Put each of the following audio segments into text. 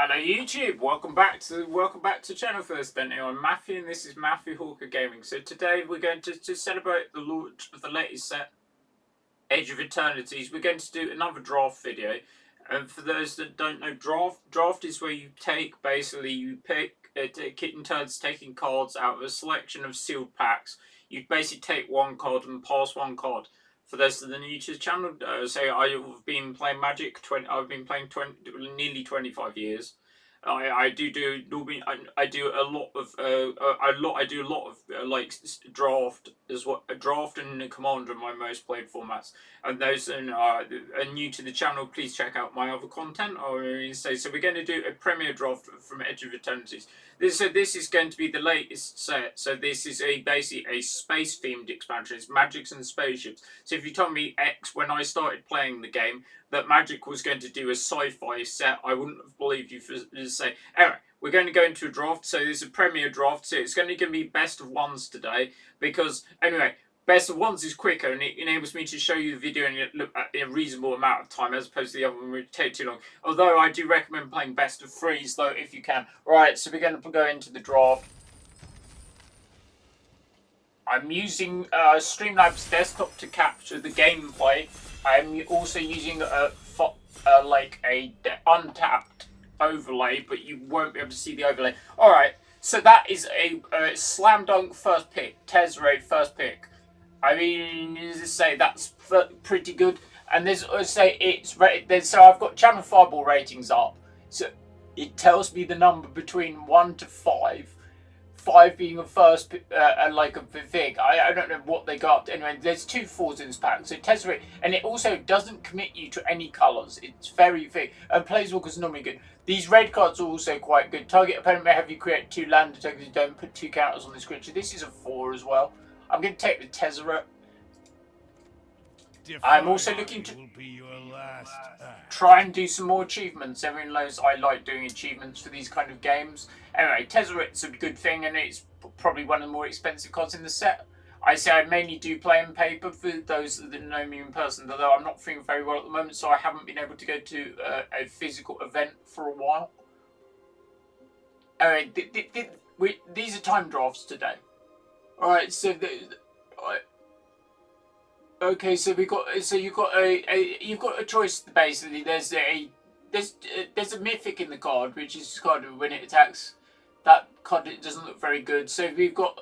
Hello YouTube, welcome back to channel first. Then I'm Matthew and this is Matthew Hawker Gaming. So today we're going to celebrate the launch of the latest set, Edge of Eternities. We're going to do another draft video. And for those that don't know, draft is where you pick in turns taking cards out of a selection of sealed packs. You basically take one card and pass one card. For those that are new to the channel, I've been playing Magic. I've been playing nearly 25 years. I do normally I do a lot of like draft as well. Draft and Commander are my most played formats. And those are new to the channel, please check out my other content. So we're going to do a Premier Draft from Edge of Eternities. This is going to be the latest set. So this is basically a space themed expansion. It's magics and spaceships. So if you told me when I started playing the game that Magic was going to do a sci-fi set, I wouldn't have believed you to say. Anyway, we're going to go into a draft. So this is a Premier Draft. So it's going to be best of ones today because anyway. Best of ones is quicker and it enables me to show you the video in a reasonable amount of time as opposed to the other one which would take too long. Although I do recommend playing best of threes though if you can. Right, so we're going to go into the draft. I'm using Streamlabs desktop to capture the gameplay. I'm also using like a untapped overlay, but you won't be able to see the overlay. Alright, so that is a slam dunk first pick. Tezzeret first pick. I mean, as I say, that's pretty good. And there's say it's rated. So I've got Channel Fireball ratings up. So it tells me the number between 1 to 5. 5 being a first, like a thing. I don't know what they got. Anyway, there's 2 4s in this pack. So Tezzeret, and it also doesn't commit you to any colours. It's very thick. And Planeswalker's normally good. These red cards are also quite good. Target opponent may have you create 2 land tokens. You don't put 2 counters on this creature. This is a 4 as well. I'm going to take the Tezzeret. I'm also looking to try and do some more achievements. Everyone knows I like doing achievements for these kind of games. Anyway, Tezzeret's a good thing and it's probably one of the more expensive cards in the set. I say I mainly do play in paper for those that know me in person, although I'm not feeling very well at the moment, so I haven't been able to go to a physical event for a while. Anyway, these are time drafts today. Alright, so okay, so you've got a choice basically. There's a mythic in the card, which is card when it attacks. That card it doesn't look very good. So we've got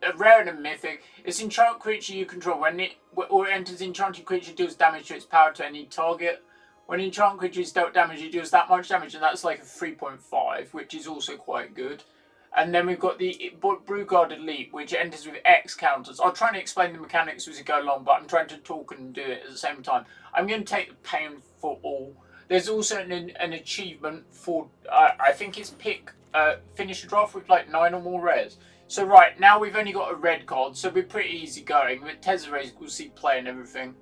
a rare and a mythic. It's enchant creature you control. When it enters, enchanted creature deals damage to its power to any target. When enchant creature is dealt damage, it deals that much damage, and that's like a 3.5, which is also quite good. And then we've got the Brewguard Elite, which enters with X counters. I'll try and explain the mechanics as we go along, but I'm trying to talk and do it at the same time. I'm going to take the pain for all. There's also an achievement for, I think it's finish a draft with like 9 or more rares. So right, now we've only got a red card, so we're pretty easy going. With Tezzeret, we'll see play and everything.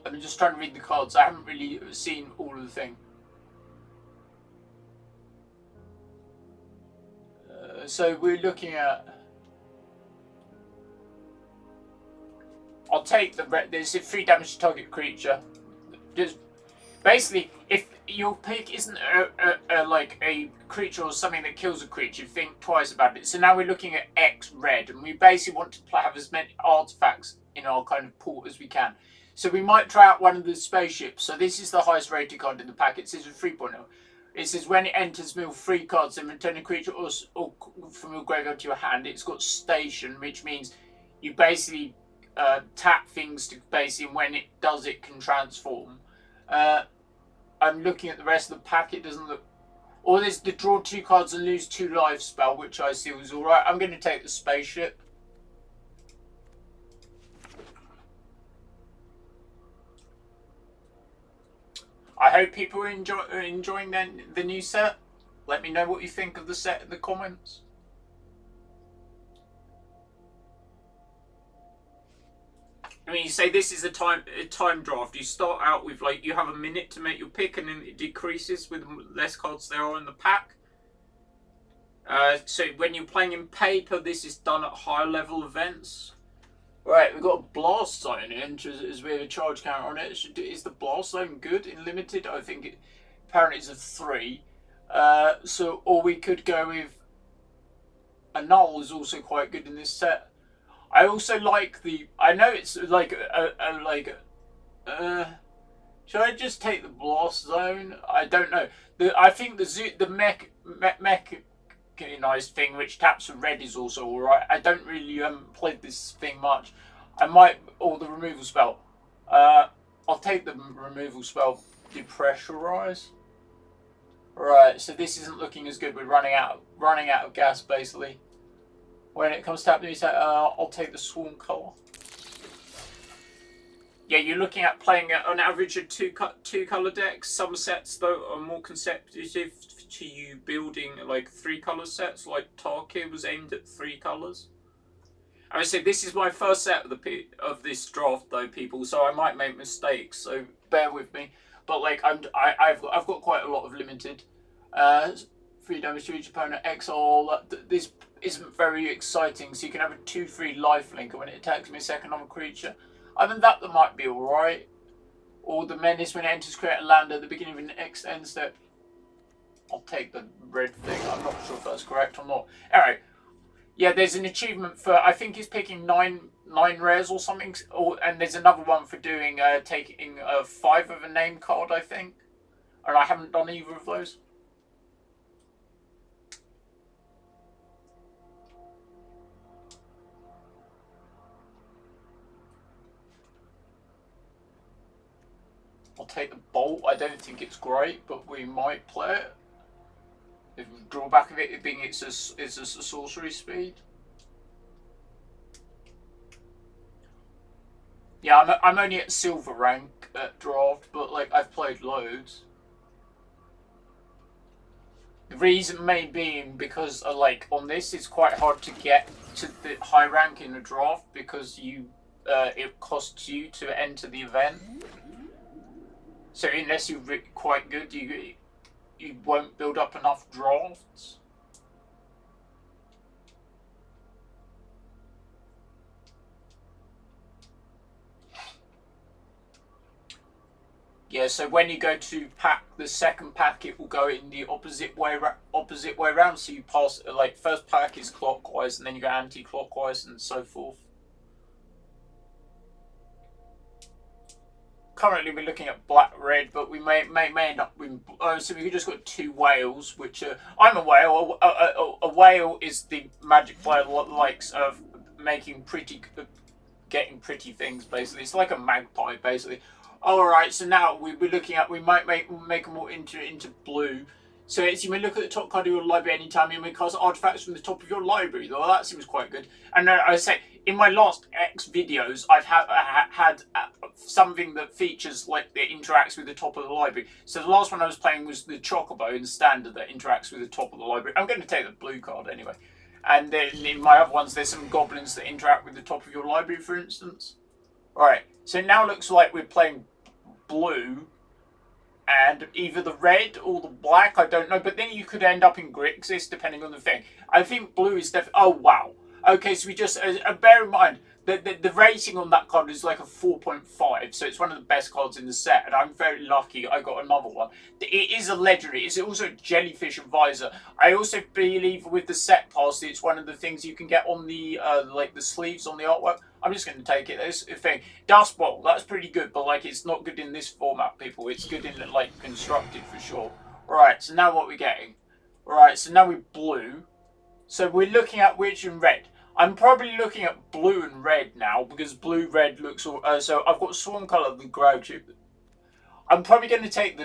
I'm just trying to read the cards. I haven't really seen all of the thing. So we're looking at. I'll take the red. There's a 3 damage to target creature. Just basically, if your pick isn't like a creature or something that kills a creature, think twice about it. So now we're looking at X red, and we basically want to have as many artifacts in our kind of pool as we can. So we might try out one of the spaceships. So this is the highest rated card in the pack. It says a 3.0. It says when it enters, mill 3 cards and return a creature or from your graveyard to your hand. It's got station, which means you basically tap things to basically when it does it can transform. I'm looking at the rest of the pack. It doesn't look. Or there's the draw 2 cards and lose 2 life spell, which I see was alright. I'm going to take the spaceship. I hope people are enjoying the new set. Let me know what you think of the set in the comments. I mean, you say this is a time draft. You start out with like you have a minute to make your pick, and then it decreases with less cards there are in the pack. So when you're playing in paper, this is done at higher level events. Right, we've got a blast zone in, as we have a charge counter on it. Is the blast zone good in limited? I think apparently it's a 3. So, or we could go with a null is also quite good in this set. I also like the. I know it's like uh, should I just take the blast zone? I don't know. I think the mechanized thing which taps for red is also alright. I don't really played this thing much. I might or the removal spell. I'll take the removal spell. Depressurize. Right, so this isn't looking as good. We're running out of gas basically. When it comes to tapping, I'll take the swarm color. Yeah, you're looking at playing on average a two color decks. Some sets though are more consecutive to you building like 3 color sets. Like Tarkir was aimed at 3 colors. I would say this is my first set of this draft though, people. So I might make mistakes. So bear with me. But like I've got quite a lot of limited. 3 damage to each opponent. Exile. This isn't very exciting. So you can have a 2/3 lifelink, and when it attacks me, second on a creature. Other than that might be alright. Or the menace when it enters create a land at the beginning of an next end step. I'll take the red thing. I'm not sure if that's correct or not. Alright. Yeah, there's an achievement for I think it's picking nine rares or something. And there's another one for doing taking 5 of a name card, I think. And I haven't done either of those. I'll take the bolt. I don't think it's great, but we might play it. The drawback of it being it's a sorcery speed. Yeah, I'm only at silver rank at draft, but like I've played loads. The reason may being because like on this it's quite hard to get to the high rank in the draft because it costs you to enter the event. So unless you're quite good, you won't build up enough drafts. Yeah, so when you go to pack the second pack, it will go in the opposite way around. So you pass like first pack is clockwise, and then you go anti-clockwise, and so forth. Currently, we're looking at black red, but we may end up with. So we just got 2 whales, which I'm a whale. A whale is the magic player likes of making getting pretty things. Basically, it's like a magpie, basically. Alright, so now we're looking at, we might make them all into blue. So it's, you may look at the top card of your library anytime you may cast artifacts from the top of your library. Though that seems quite good. And I say, in my last X videos, I've had something that features, like, that interacts with the top of the library. So the last one I was playing was the Chocobo in standard that interacts with the top of the library. I'm going to take the blue card anyway. And then in my other ones, there's some goblins that interact with the top of your library, for instance. Alright, so now looks like we're playing blue and either the red or the black, I don't know, but then you could end up in Grixis depending on the thing. I think blue is definitely. Oh wow. Okay, so we just bear in mind the rating on that card is like a 4.5, so it's one of the best cards in the set, and I'm very lucky I got another one. It is a legendary. It's also a Jellyfish Advisor. I also believe with the set pass, it's one of the things you can get on the like the sleeves on the artwork. I'm just going to take it. This thing, Dust Bowl, that's pretty good, but like it's not good in this format, people. It's good in like constructed for sure. Right, so now what we're getting. Right, so now we're blue. So we're looking at which and red. I'm probably looking at blue and red now because blue red looks. So I've got Swarm Color, the Grouch. I'm probably going to take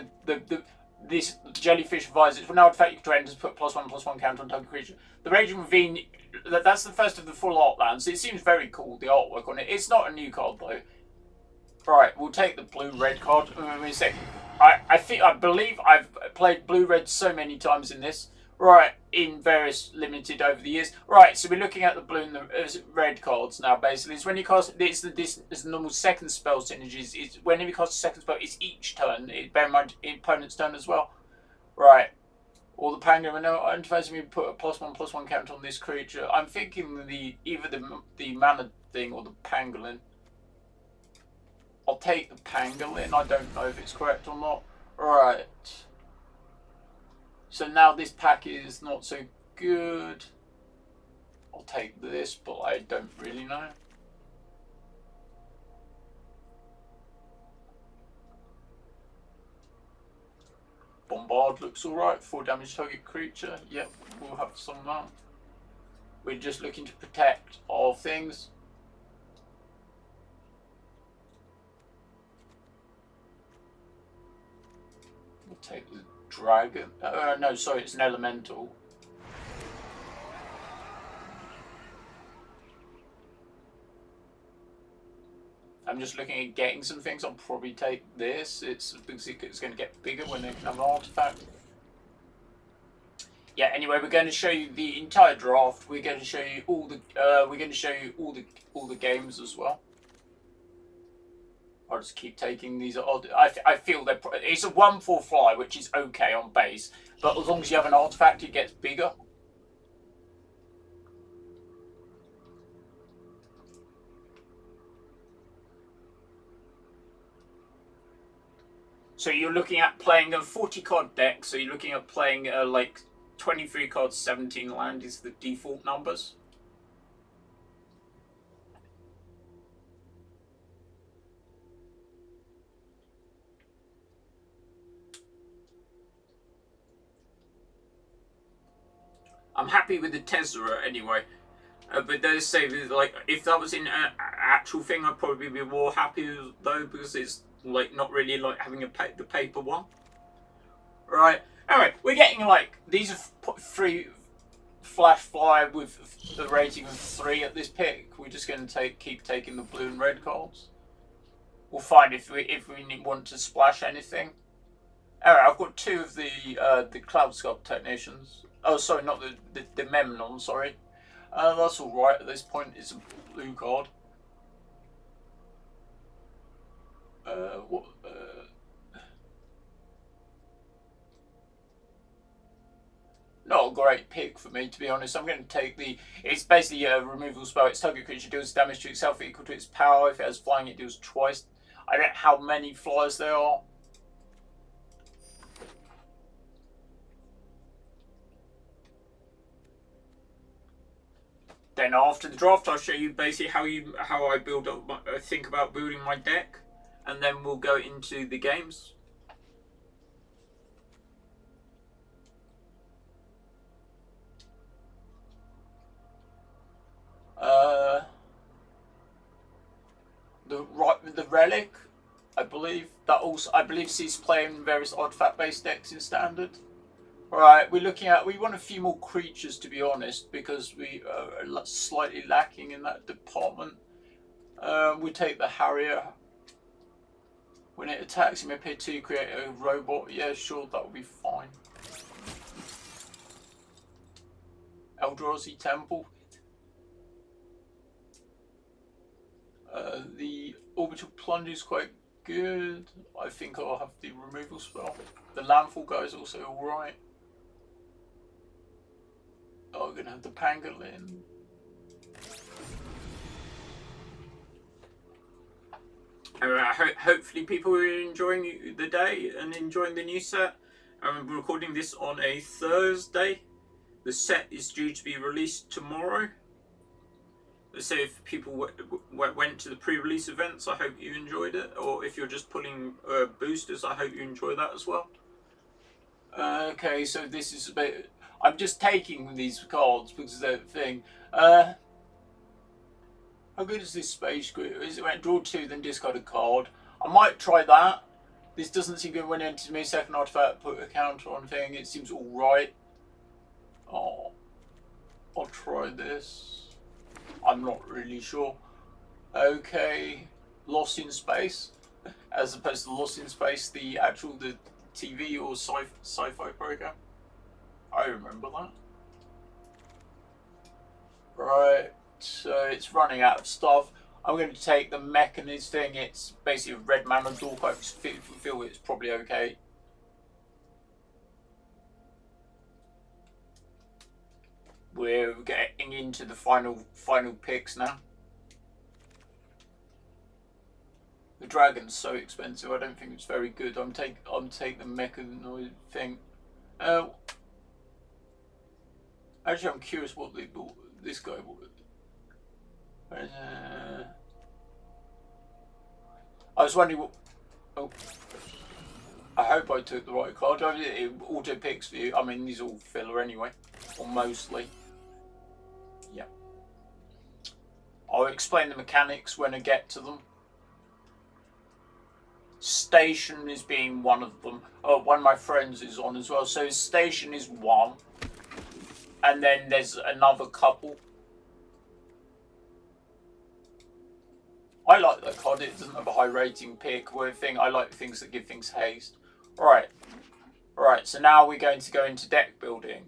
this Jellyfish Advisor. It's now effect you can enter to put +1/+1 counter on target creature. The Raging Ravine. That's the first of the full art lands. It seems very cool. The artwork on it. It's not a new card though. Right, we'll take the blue-red card. I believe I've played blue-red so many times in this. Right, in various limited over the years. Right, so we're looking at the blue and the red cards now. Basically, it's when you cast it's the normal second spell synergies. It's whenever you cast a second spell, it's each turn. Bear in mind, opponent's turn as well. Right. Or the pangolin. No, interface me put a +1/+1 counter on this creature. I'm thinking either the mana thing or the pangolin. I'll take the pangolin. I don't know if it's correct or not. Right. So now this pack is not so good. I'll take this, but I don't really know. Bombard looks alright. 4 damage target creature. Yep, we'll have some of that. We're just looking to protect all things. We'll take the dragon. No, sorry, it's an elemental. I'm just looking at getting some things. I'll probably take this. It's because it's going to get bigger when they can have an artifact. Yeah. Anyway, we're going to show you the entire draft. We're going to show you all the. We're going to show you all the games as well. I'll just keep taking these. I feel that it's a 1/4 fly, which is okay on base, but as long as you have an artifact, it gets bigger. So you're looking at playing a 40-card deck. So you're looking at playing like 23 cards, 17 land is the default numbers. I'm happy with the Tezzeret anyway. But they say like if that was in an actual thing, I'd probably be more happy though, because it's like not really like having the paper one. Right. Anyway, we're getting like these are 3 flash fly with the rating of 3 at this pick. We're just going to keep taking the blue and red cards. We'll find if we want to splash anything. Alright, I've got 2 of the Cloud Sculpt Technicians. Oh, sorry, not the Memnon. Sorry. That's all right at this point. It's a blue card. What? Not a great pick for me, to be honest. I'm going to take the. It's basically a removal spell. Its target creature deals damage to itself equal to its power. If it has flying, it deals twice. I don't know how many flyers there are. Then after the draft, I'll show you basically how I build up. Think about building my deck, and then we'll go into the games. The relic, I believe sees play in various artifact-based decks in standard. Right, we want a few more creatures, to be honest, because we are slightly lacking in that department. We take the Harrier. When it attacks, you may pay 2, create a robot. Yeah, sure, that will be fine. Eldrazi Temple. The Orbital Plunge is quite good. I think I'll have the removal spell. The Landfall guy is also alright. Oh, we're going to have the Pangolin. Hopefully people are enjoying the day and enjoying the new set. We're recording this on a Thursday. The set is due to be released tomorrow. So if people went to the pre-release events, I hope you enjoyed it. Or if you're just pulling boosters, I hope you enjoy that as well. Okay, so this is a bit. I'm just taking these cards because they're the thing. How good is this Space Group? Is it went draw 2, then discard a card? I might try that. This doesn't seem good when it enters me. Second artifact, put a counter on thing. It seems alright. Oh, I'll try this. I'm not really sure. Okay, Lost in Space, as opposed to Lost in Space, the TV or sci-fi program. I remember that. Right, so it's running out of stuff. I'm going to take the Mechanist thing. It's basically a red mana dork. I feel it's probably okay. we're getting into the final picks now. The dragon's so expensive. I don't think it's very good. I'm take the mechanoid thing. Actually, I'm curious what this guy would. I was wondering what. Oh, I hope I took the right card. It auto picks for you. I mean, these are all filler anyway, or mostly. Yeah. I'll explain the mechanics when I get to them. Station is being one of them. Oh, one of my friends is on as well. So station is one, and then there's another couple. I like that card. It doesn't have a high rating pick or thing. I like things that give things haste. Right. So now we're going to go into deck building.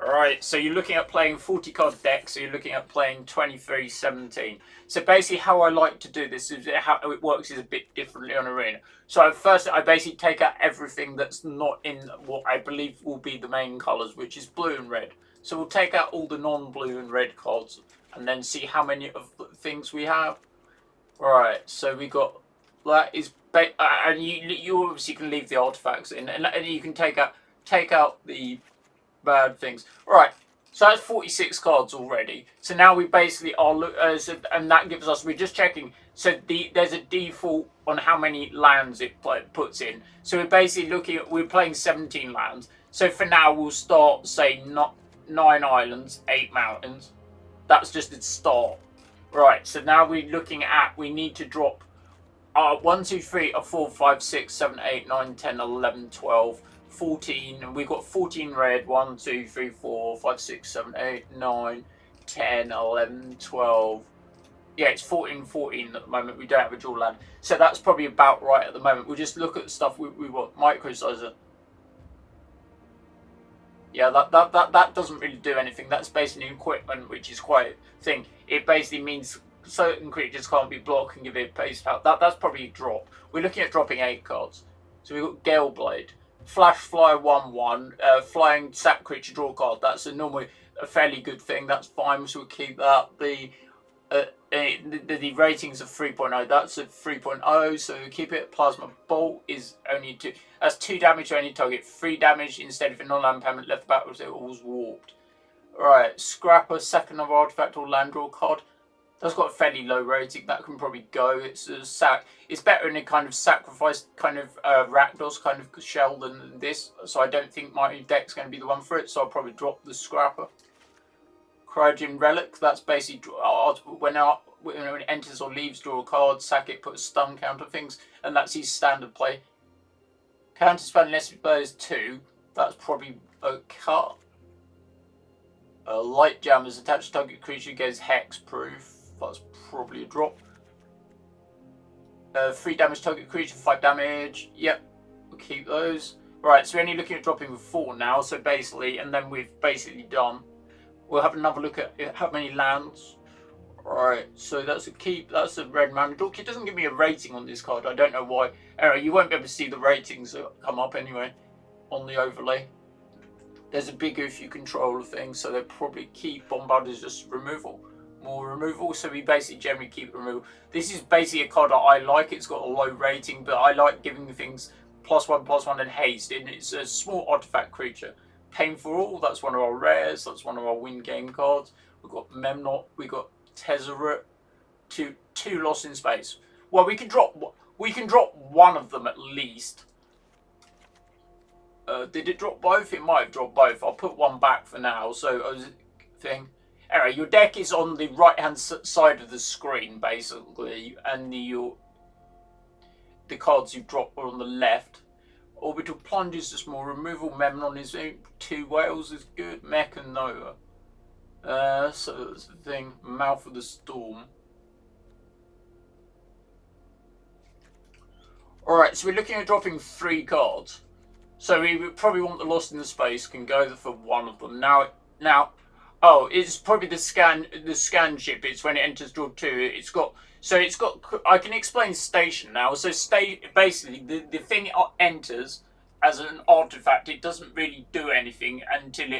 Alright, so you're looking at playing 40 card decks, so you're looking at playing 23-17. So basically how I like to do this is how it works is a bit differently on Arena. So first I basically take out everything that's not in what I believe will be the main colours, which is blue and red. So we'll take out all the non-blue and red cards and then see how many of the things we have. Alright, so we got that is and you obviously can leave the artifacts in, and you can take out the bad things. Right, so that's 46 cards already. So now we basically are and that gives us, we're just checking. So there's a default on how many lands it puts in. So we're basically looking at, we're playing 17 lands. So for now we'll start, say, not 9 islands, 8 mountains. That's just a start. Right, so now we're looking at, we need to drop 1, 2, 3, 4, 5, 6, 7, 8, 9, 10, 11, 12, 14, and we've got 14 red. 1, 2, 3, 4, 5, 6, 7, 8, 9, 10, 11, 12. Yeah, it's 14 at the moment. We don't have a dual land. So that's probably about right at the moment. We'll just look at the stuff we want. Microsizer. Yeah, that doesn't really do anything. That's basically equipment, which is quite a thing. It basically means certain creatures can't be blocked and give it paste out. That's probably a drop. We're looking at dropping 8 cards. So we've got Galeblade. Flash Flyer 1/1, flying sack creature, draw card. That's normally a fairly good thing. That's fine, so we'll keep that. The ratings of 3.0. That's a 3.0, so we'll keep it. Plasma Bolt is only 2. That's 2 damage to any target. 3 damage instead of a non-land permanent left back was it was warped. Right, Scrapper, second of artifact or land draw card. That's got a fairly low rating. That can probably go. It's a sack. It's better in a kind of sacrifice kind of Rakdos kind of shell than this. So I don't think my deck's going to be the one for it. So I'll probably drop the Scrapper. Cryogene Relic. That's basically when it enters or leaves, draw a card, sack it, put a stun counter things, and that's his standard play. Counter spell unless it plays 2. That's probably a cut. Light Jammers. Attached to target creature goes hex proof. That's probably a drop. 3 damage target creature, 5 damage. Yep, we'll keep those. Right, so we're only looking at dropping with 4 now. So basically, and then we've basically done. We'll have another look at how many lands. Right, so that's a keep. That's a red mana draw. It doesn't give me a rating on this card. I don't know why. Anyway, you won't be able to see the ratings that come up anyway on the overlay. There's a big if you control the thing, so they probably keep Bombard as just removal. More removal, so we basically generally keep removal. This is basically a card that I like. It's got a low rating, but I like giving the things +1/+1 and haste, and it's a small artifact creature. Pain for All, that's one of our rares, that's one of our win game cards. We've got Memnot, we've got Tezzeret, two Lost in Space. Well, we can drop one of them at least. Did it drop both? It might have dropped both. I'll put one back for now. So, anyway, your deck is on the right-hand side of the screen, basically, and the cards you drop are on the left. Orbital Plunge is just more removal. Memnon is 2 whales is good. Mech and Nova. So that's the thing. Mouth of the Storm. Alright, so we're looking at dropping 3 cards. So we would probably want the Lost in the Space, can go for one of them. Now, oh, it's probably the scan ship. It's when it enters draw 2. I can explain station now. So basically the thing it enters as an artifact, it doesn't really do anything until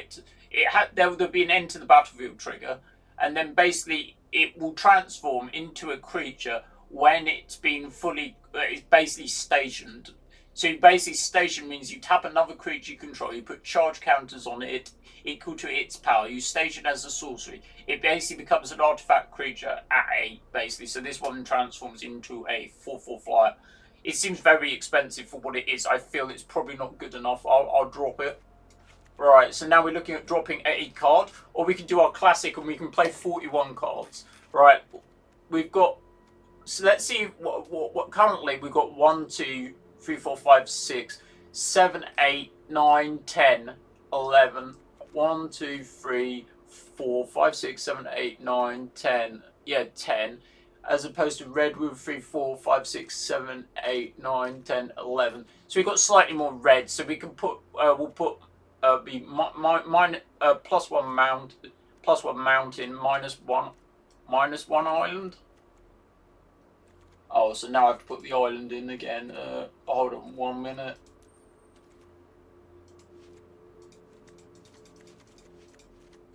There'll be an enter the battlefield trigger, and then basically it will transform into a creature when it's been fully, it's basically stationed. So basically station means you tap another creature you control, you put charge counters on it equal to its power, you station as a sorcery. It basically becomes an artifact creature at 8, basically. So this one transforms into a 4/4 flyer. It seems very expensive for what it is. I feel it's probably not good enough. I'll drop it. Right, so now we're looking at dropping a card, or we can do our classic and we can play 41 cards. Right, we've got, so let's see what currently we've got 1, 2, 3, 4, 5, 6, 7, 8, 9, 10, 11. 1, 2, 3, 4, 5, 6, 7, 8, 9, 10. Yeah, 10. As opposed to red with 3, 4, 5, 6, 7, 8, 9, 10, 11. So we've got slightly more red. So we can put, we'll put be plus one mountain, minus one island. Oh, so now I have to put the island in again. Hold on 1 minute.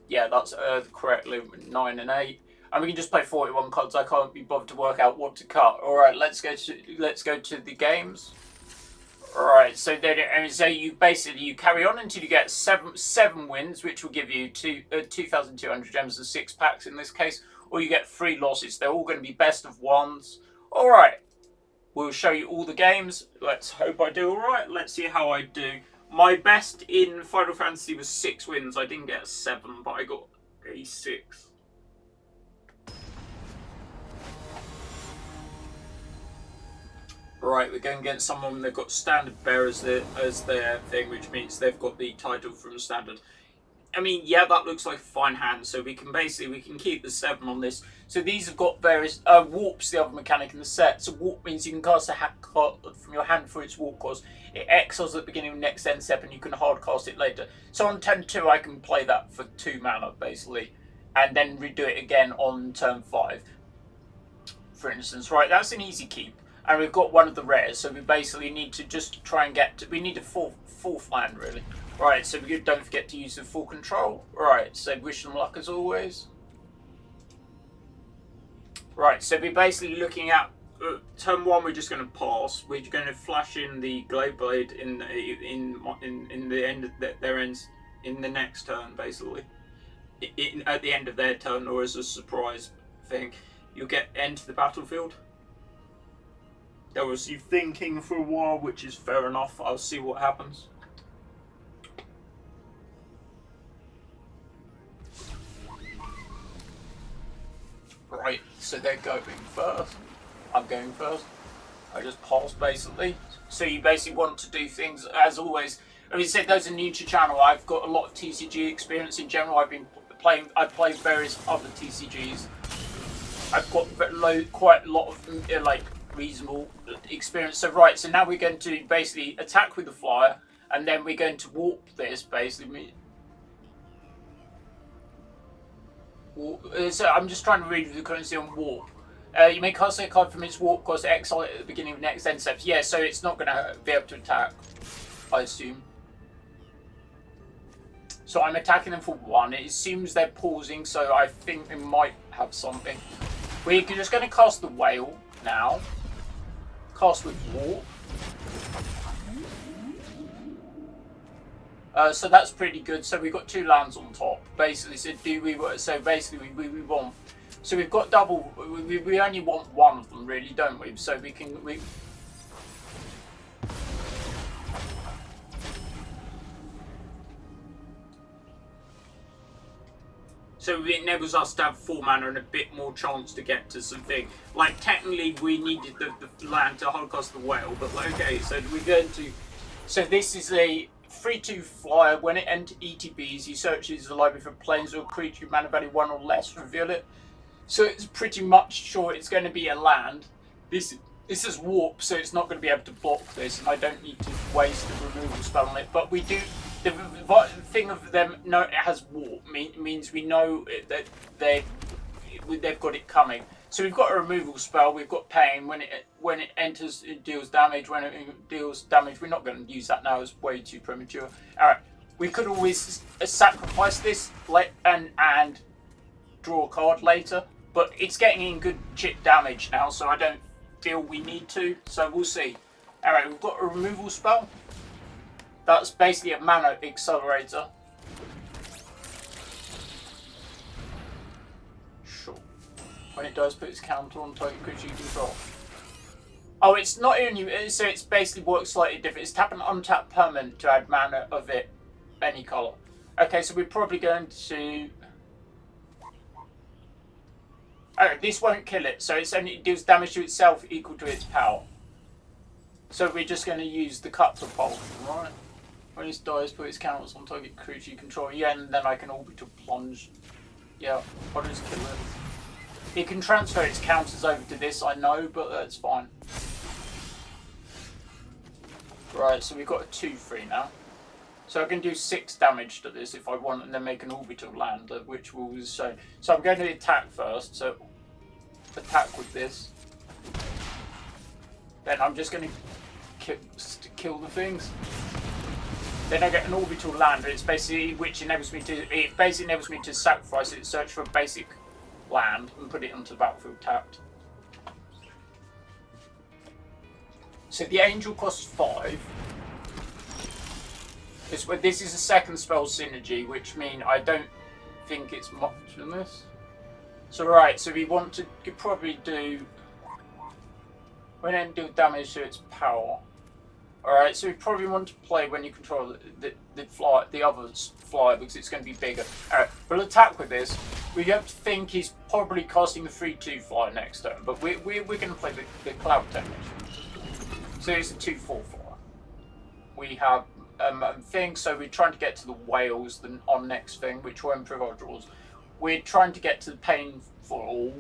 Yeah, that's correctly 9 and 8, and we can just play 41 cards. I can't be bothered to work out what to cut. All right, let's go to the games. All right, so then you basically carry on until you get seven wins, which will give you 2,200 gems and 6 packs in this case, or you get 3 losses. They're all going to be best of ones. All right, we'll show you all the games. Let's hope I do all right. Let's see how I do. My best in Final Fantasy was 6 wins. I didn't get a 7, but I got a 6. Right, we're going against someone. They've got standard bear as their thing, which means they've got the title from standard. I mean, yeah, that looks like a fine hand. So we can keep the 7 on this. So these have got various warps. The other mechanic in the set. So warp means you can cast a card from your hand for its warp cost. It exiles at the beginning of the next end step, and you can hard cast it later. So on turn 2, I can play that for 2 mana basically, and then redo it again on turn 5. For instance, right? That's an easy keep, and we've got one of the rares. So we basically need to just try and get. We need a fourth land really. Right, so we don't forget to use the full control. Right, so wish them luck as always. Right, so we're basically looking at turn 1. We're just going to pass. We're going to flash in the Glade Blade in the end of their ends in the next turn, basically. At the end of their turn, or as a surprise thing, you'll get enter the battlefield. That was you thinking for a while, which is fair enough. I'll see what happens. Right, so they're going first. I'm going first. I just pass basically. So you basically want to do things as always. As I said, those are new to channel. I've got a lot of TCG experience in general. I've played various other TCGs. I've got quite a lot of like reasonable experience. So right, so now we're going to basically attack with the flyer, and then we're going to warp this basically. So I'm just trying to read the currency on warp. You may cast a card from its warp cost, exile it at the beginning of next end steps. Yeah, so it's not going to be able to attack, I assume. So I'm attacking them for 1. It seems they're pausing, so I think they might have something. We're just going to cast the whale now. Cast with warp. So that's pretty good. So we've got 2 lands on top, basically. So basically we want. So we've got double. We only want 1 of them, really, don't we? So we can. So it enables us to have 4 mana and a bit more chance to get to something. Like technically, we needed the land to hardcast the whale, but okay. So we're going to. So this is a 3/2 flyer. When it enters ETBs, he searches the library for planes or creature mana value 1 or less. Reveal it. So it's pretty much sure it's going to be a land. This is warp, so it's not going to be able to block this, and I don't need to waste the removal spell on it. But we do. The thing of them, no, it has warp. Means we know that they've got it coming. So we've got a removal spell. We've got pain. When it enters, it deals damage. When it deals damage, we're not going to use that now. It's way too premature. All right. We could always sacrifice this and draw a card later, but it's getting in good chip damage now, so I don't feel we need to, so we'll see. Alright, we've got a removal spell. That's basically a mana accelerator. Sure. When it does, put its counter on target creature you control. Oh, it's not only, so it's basically works slightly different. It's tap an untapped permanent to add mana of it, any colour. Okay, so we're probably going to... Oh, this won't kill it, so it deals damage to itself equal to its power. So we're just going to use the cut propulsion, right? When it dies, put its counters on target creature you control. Yeah, and then I can orbital plunge. Yeah, I'll just kill it. It can transfer its counters over to this, I know, but that's fine. Right, so we've got a 2/3 now. So I can do 6 damage to this if I want, and then make an orbital land, which will show. So I'm going to attack first, so attack with this. Then I'm just going to kill the things. Then I get an orbital land, it's basically which enables me to sacrifice it, search for a basic land, and put it onto the battlefield tapped. So the angel costs 5. This is a second spell synergy, which means I don't think it's much in this. So right, so we want to probably do... We don't do damage to its power. Alright, so we probably want to play when you control the other flyer, because it's going to be bigger. Alright, we'll attack with this. We have to think he's probably casting the 3/2 flyer next turn, but we're going to play the cloud technician. So it's a 2/4 flyer. We have thing, so we're trying to get to the whales on next thing, which will improve our draws. We're trying to get to the pain for all.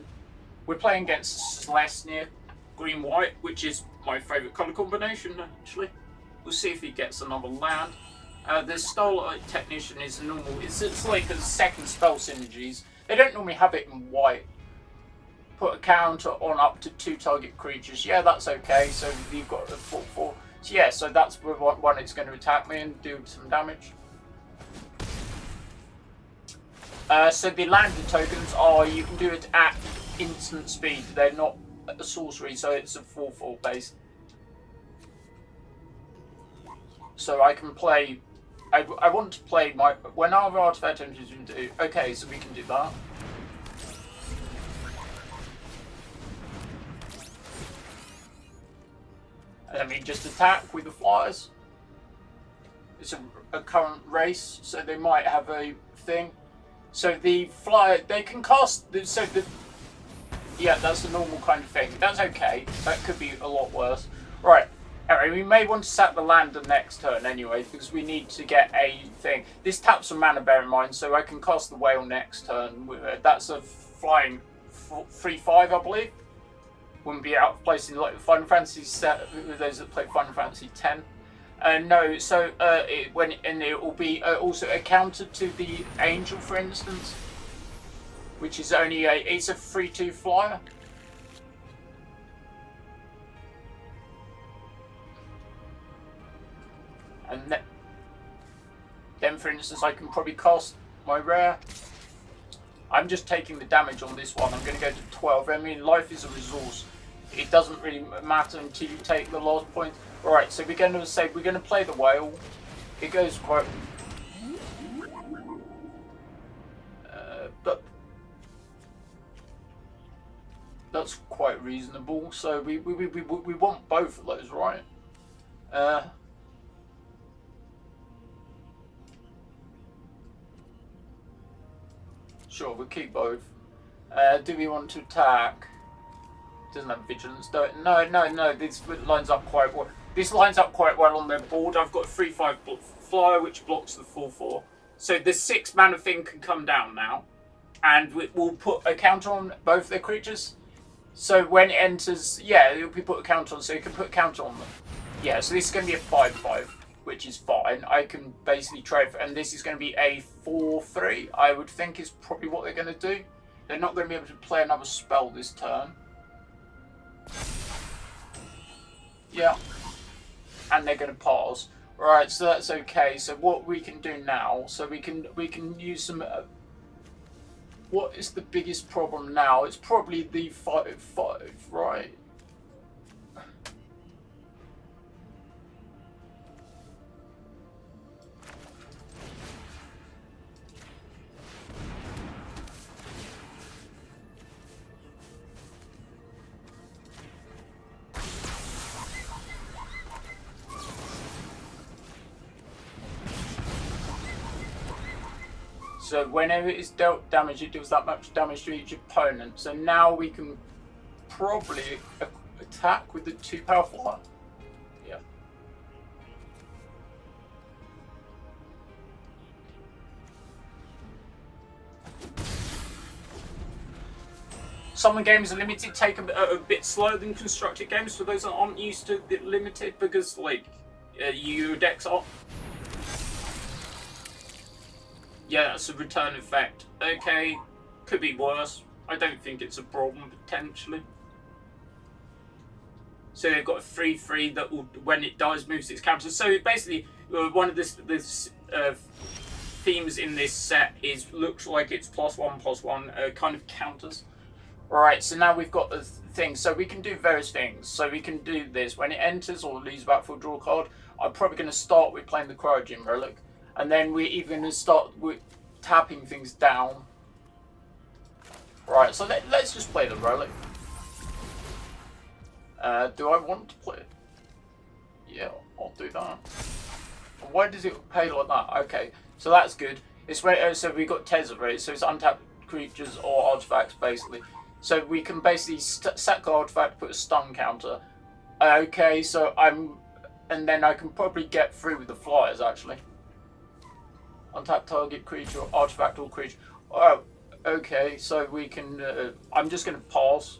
We're playing against Slesnir, green-white, which is my favourite colour combination, actually. We'll see if he gets another land. The Starlight Technician is normal. It's like a second spell synergies. They don't normally have it in white. Put a counter on up to 2 target creatures. Yeah, that's okay. So you've got a 4/4. So yeah, so that's one it's going to attack me and do some damage. So the landed tokens are, you can do it at instant speed. They're not a sorcery, so it's a 4/4 base. So I can play... I want to play my... When our artifact enters into... Okay, so we can do that. Let me just attack with the flyers. It's a current race, so they might have a thing. So the flyer, they can cast... Yeah, that's a normal kind of thing. That's okay. That could be a lot worse. Right. Anyway, we may want to sack the land the next turn anyway, because we need to get a thing. This taps some mana, bear in mind, so I can cast the whale next turn. That's a flying 3/5, I believe. Wouldn't be out of place in like Final Fantasy set with those that play Final Fantasy X. No, so it will be also a counter to the Angel, for instance, which is only it's a 3/2 flyer. And then, for instance, I can probably cast my rare. I'm just taking the damage on this one. I'm going to go to 12. I mean, life is a resource. It doesn't really matter until you take the last point. Alright, so we're going to say we're going to play the whale. It goes quite... but that's quite reasonable. So we want both of those, right? Sure, we'll keep both. Do we want to attack? Doesn't have vigilance, do it? No. This lines up quite well. This lines up quite well on their board. I've got a 3/5 flyer which blocks the 4/4. So the 6 mana thing can come down now, and we'll put a counter on both their creatures. So when it enters, yeah, it'll be put a counter on. So you can put a counter on them. Yeah. So this is going to be a 5/5, which is fine. I can basically trade, and this is going to be a 4/3. I would think is probably what they're going to do. They're not going to be able to play another spell this turn. Yeah. And they're going to pass. Right, so that's okay. So what we can do now, so we can use some. What is the biggest problem now? It's probably the 5/5, right? So whenever it is dealt damage, it deals that much damage to each opponent. So now we can probably attack with the 2 powerful one. Yeah. Some games are limited, take a bit slower than constructed games for those that aren't used to the limited, because like your decks are. Yeah, that's a return effect. Okay, could be worse. I don't think it's a problem, potentially. So they've got a 3/3 that will, when it dies, moves its counter. So basically, one of this themes in this set is looks like it's +1/+1 kind of counters. Alright, so now we've got the thing. So we can do various things. So we can do this. When it enters or leaves battlefield, draw a card. I'm probably going to start with playing the Cryogen Relic. And then we're even going to start with tapping things down. Right, so let's just play the Relic. Do I want to play it? Yeah, I'll do that. Why does it pay like that? Okay, so that's good. It's where, so we got Tezzeret, so it's untapped creatures or artifacts basically. So we can basically sack the artifact, put a stun counter. Okay, so and then I can probably get through with the flyers actually. Untap target creature, artifact or creature. Oh, okay, so we can. I'm just going to pass.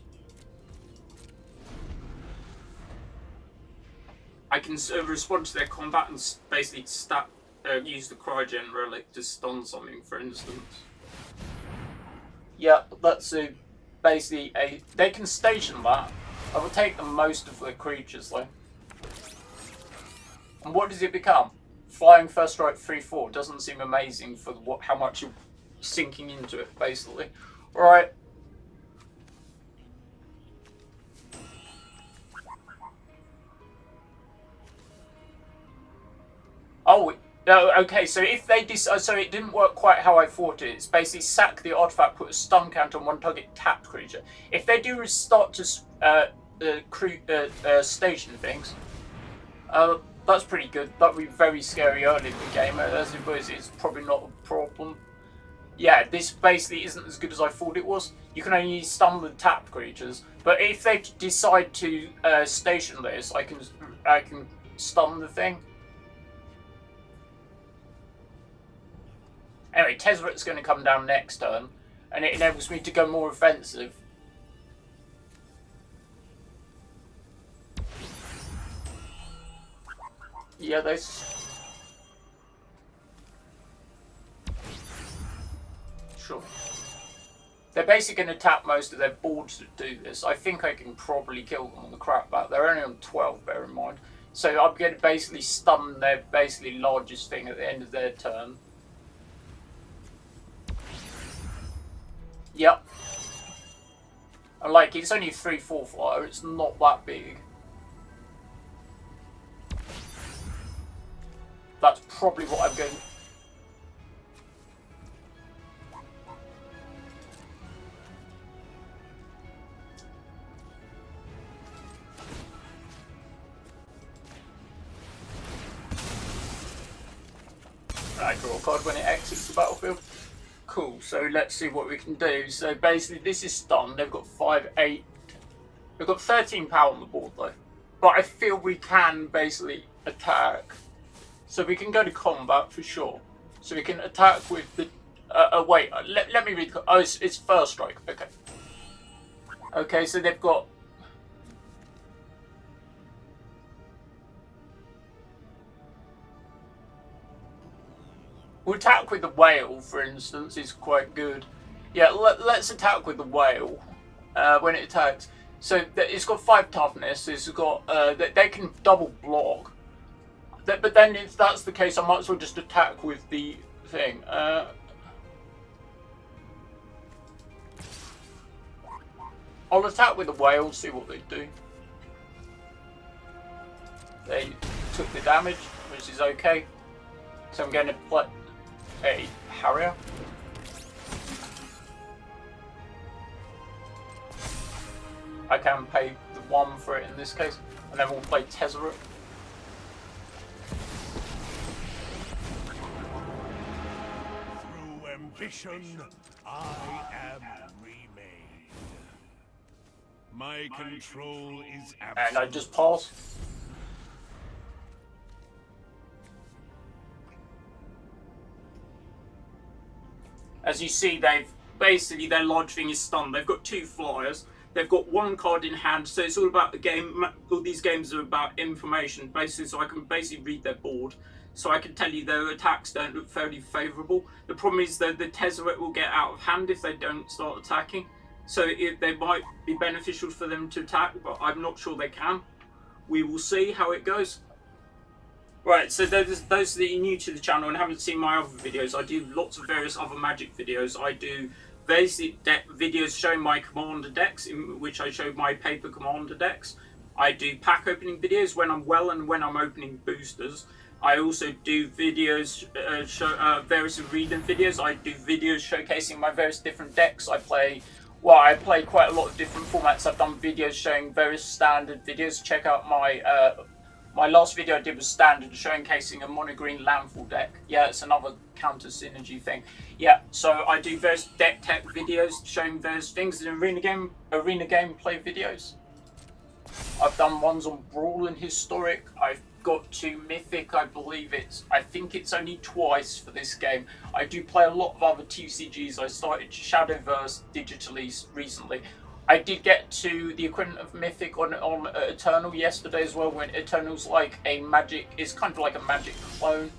I can respond to their combat and basically use the Cryogen Relic to stun something, for instance. Yeah, that's basically a. They can station that. I will take the most of the creatures though. And what does it become? Flying first strike 3/4 doesn't seem amazing for how much you're sinking into it, basically. Alright. Oh, okay, so if they so it didn't work quite how I thought it. It's basically sack the artifact, put a stun counter on one target tapped creature. If they do start to station things, that's pretty good. That would be very scary early in the game. As it was, it's probably not a problem. Yeah, this basically isn't as good as I thought it was. You can only stun the tapped creatures, but if they decide to station this, I can stun the thing. Anyway, Tezzeret's going to come down next turn, and it enables me to go more offensive. Yeah, Sure. They're basically going to tap most of their boards to do this. I think I can probably kill them on the crap back. They're only on 12, bear in mind. So I'm going to basically stun their basically largest thing at the end of their turn. Yep. And like, it's only a 3/4 flyer, it's not that big. That's probably what I'm going. I draw a card when it exits the battlefield. Cool, so let's see what we can do. So basically this is stun. They've got 5, 8. They've got 13 power on the board though. But I feel we can basically attack. So we can go to combat for sure. So we can attack with the... wait, let me read... Oh, it's first strike. Okay. Okay, so they've got... We'll attack with the whale, for instance, is quite good. Yeah, let's attack with the whale when it attacks. So it's got 5 toughness. It's got they can double block. But then if that's the case, I might as well just attack with the thing. I'll attack with the whale, see what they do. They took the damage, which is okay. So I'm going to play a Harrier. I can pay the 1 for it in this case, and then we'll play Tezzeret. Through ambition, I am remade. My control is absolute. And I just pass. As you see, their large thing is stunned. They've got 2 flyers. They've got 1 card in hand, so it's all about the game. All these games are about information, basically, so I can basically read their board. So I can tell you their attacks don't look fairly favourable. The problem is that the Tezzeret will get out of hand if they don't start attacking. So they might be beneficial for them to attack, but I'm not sure they can. We will see how it goes. Right, so those that are new to the channel and haven't seen my other videos, I do lots of various other Magic videos. I do basic deck videos showing my commander decks, in which I show my paper commander decks. I do pack opening videos when I'm well and when I'm opening boosters. I also do videos, various arena videos. I do videos showcasing my various different decks. I play quite a lot of different formats. I've done videos showing various standard videos. Check out my my last video I did was standard, showcasing a mono green landfall deck. Yeah, it's another counter synergy thing. Yeah, so I do various deck tech videos showing various things in arena gameplay videos. I've done ones on Brawl and Historic. I've got to Mythic, I think it's only twice for this game. I do play a lot of other TCGs. I started Shadowverse digitally recently. I did get to the equivalent of Mythic on Eternal yesterday as well, when Eternal's like a Magic, it's kind of like a Magic clone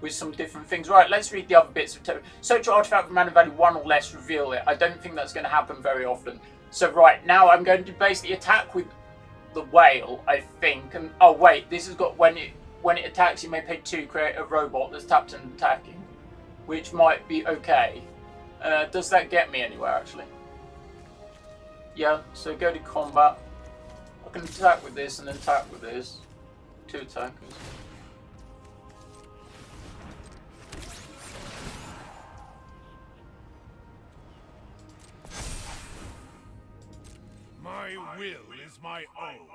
with some different things. Right, let's read the other bits of Terra. Search your artifact for mana value 1 or less, reveal it. I don't think that's going to happen very often. So right, now I'm going to basically attack with the whale, I think. And oh wait, this has got when it attacks, you may pay 2, create a robot that's tapped and attacking, which might be okay. Does that get me anywhere actually? Yeah, so go to combat. I can attack with this and then attack with this. 2 attackers. My will is my own.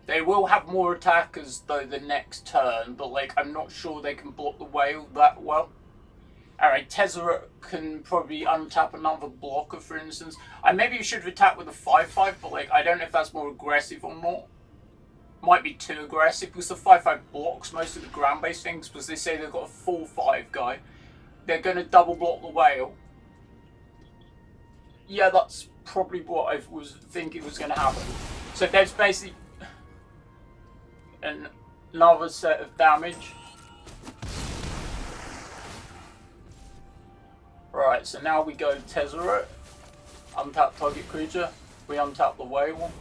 They will have more attackers though the next turn, but like I'm not sure they can block the whale that well. Alright, Tezzeret can probably untap another blocker, for instance. Maybe you should have attacked with a 5/5, but like I don't know if that's more aggressive or not. Might be too aggressive because the 5/5 blocks most of the ground-based things, because they say they've got a 4/5 guy. They're going to double block the whale. Yeah, that's probably what I was thinking was going to happen. So there's basically another set of damage. Right, so now we go to Tezzeret, untap target creature, we untap the whale,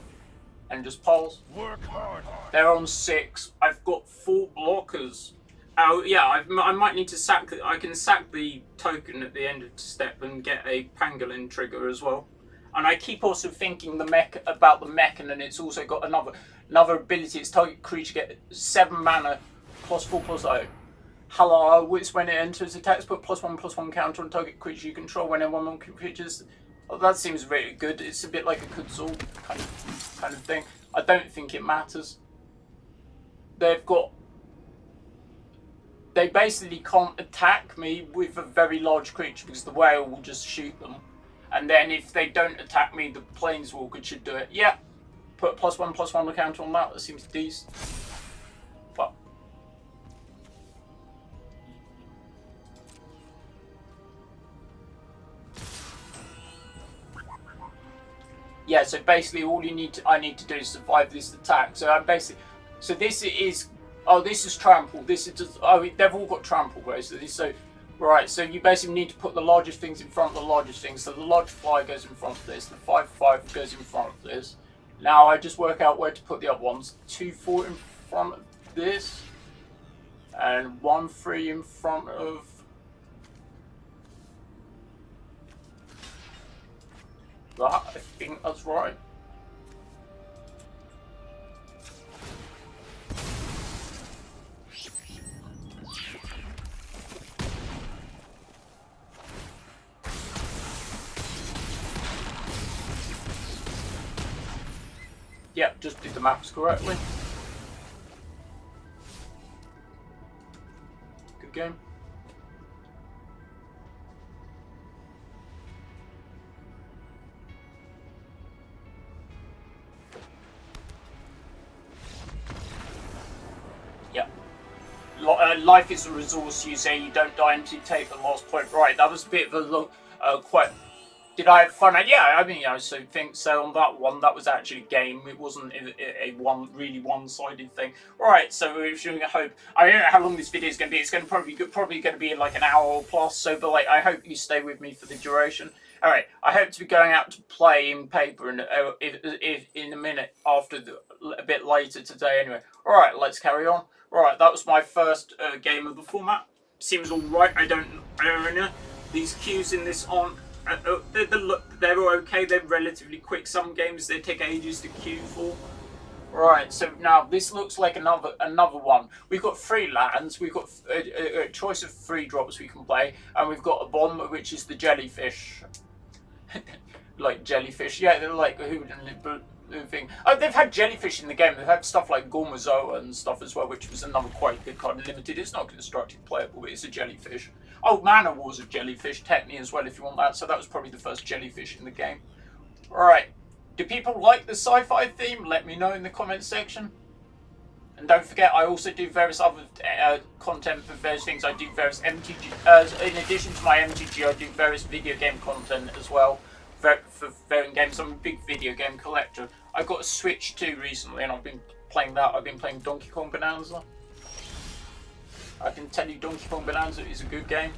and just pulse. Work hard. They're on 6. I've got 4 blockers. Oh yeah, I might need to sack. I can sack the token at the end of the step and get a pangolin trigger as well. And I keep also thinking about the mech, and then it's also got another ability. It's target creature get 7 mana, +4/+0. Hello, it's when it enters attacks, put +1/+1 counter on target creature you control when one creatures. Oh, that seems really good. It's a bit like a Kudzul kind of thing. I don't think it matters. They basically can't attack me with a very large creature because the whale will just shoot them. And then if they don't attack me, the Planeswalker should do it. Yeah, put +1/+1 counter on that. That seems decent. But yeah, so basically all I need to do is survive this attack. So I'm basically, this is trample. This is just, they've all got trample, basically. So right, so you basically need to put the largest things in front of the largest things. So the large fly goes in front of this, the 5/5 goes in front of this. Now I just work out where to put the other ones. 2-4 in front of this, and 1-3 in front of that. I think that's right. Yep, just did the maths correctly. Good game. Yep. Life is a resource, you say. You don't die until you take the last point. Right, that was a bit of a long, quite... Did I have fun? Yeah, I mean, I also think so on that one. That was actually a game. It wasn't a really one-sided thing. Right, so we're showing a hope. I don't know how long this video is going to be. It's going to probably going to be like an hour or plus. So, but like, I hope you stay with me for the duration. All right, I hope to be going out to play in paper in a minute after a bit later today. Anyway, all right, let's carry on. Right, that was my first game of the format. Seems all right. I don't know. These queues in this aren't. They're okay, they're relatively quick. Some games they take ages to queue for. Right, so now this looks like another one. We've got 3 lands, we've got a choice of 3 drops we can play, and we've got a bomb, which is the jellyfish. Like jellyfish, yeah, they're like who thing. Oh, they've had jellyfish in the game. They've had stuff like Gormazoa and stuff as well, which was another quite good card. Limited. It's not constructed playable, but it's a jellyfish. Oh, Mana War's a jellyfish, technically as well, if you want that. So that was probably the first jellyfish in the game. Alright. Do people like the sci-fi theme? Let me know in the comments section. And don't forget, I also do various other content for various things. I do various MTG... in addition to my MTG, I do various video game content as well. For varying games. I'm a big video game collector. I got a Switch 2 recently and I've been playing that. I've been playing Donkey Kong Bonanza. I can tell you Donkey Kong Bonanza is a good game.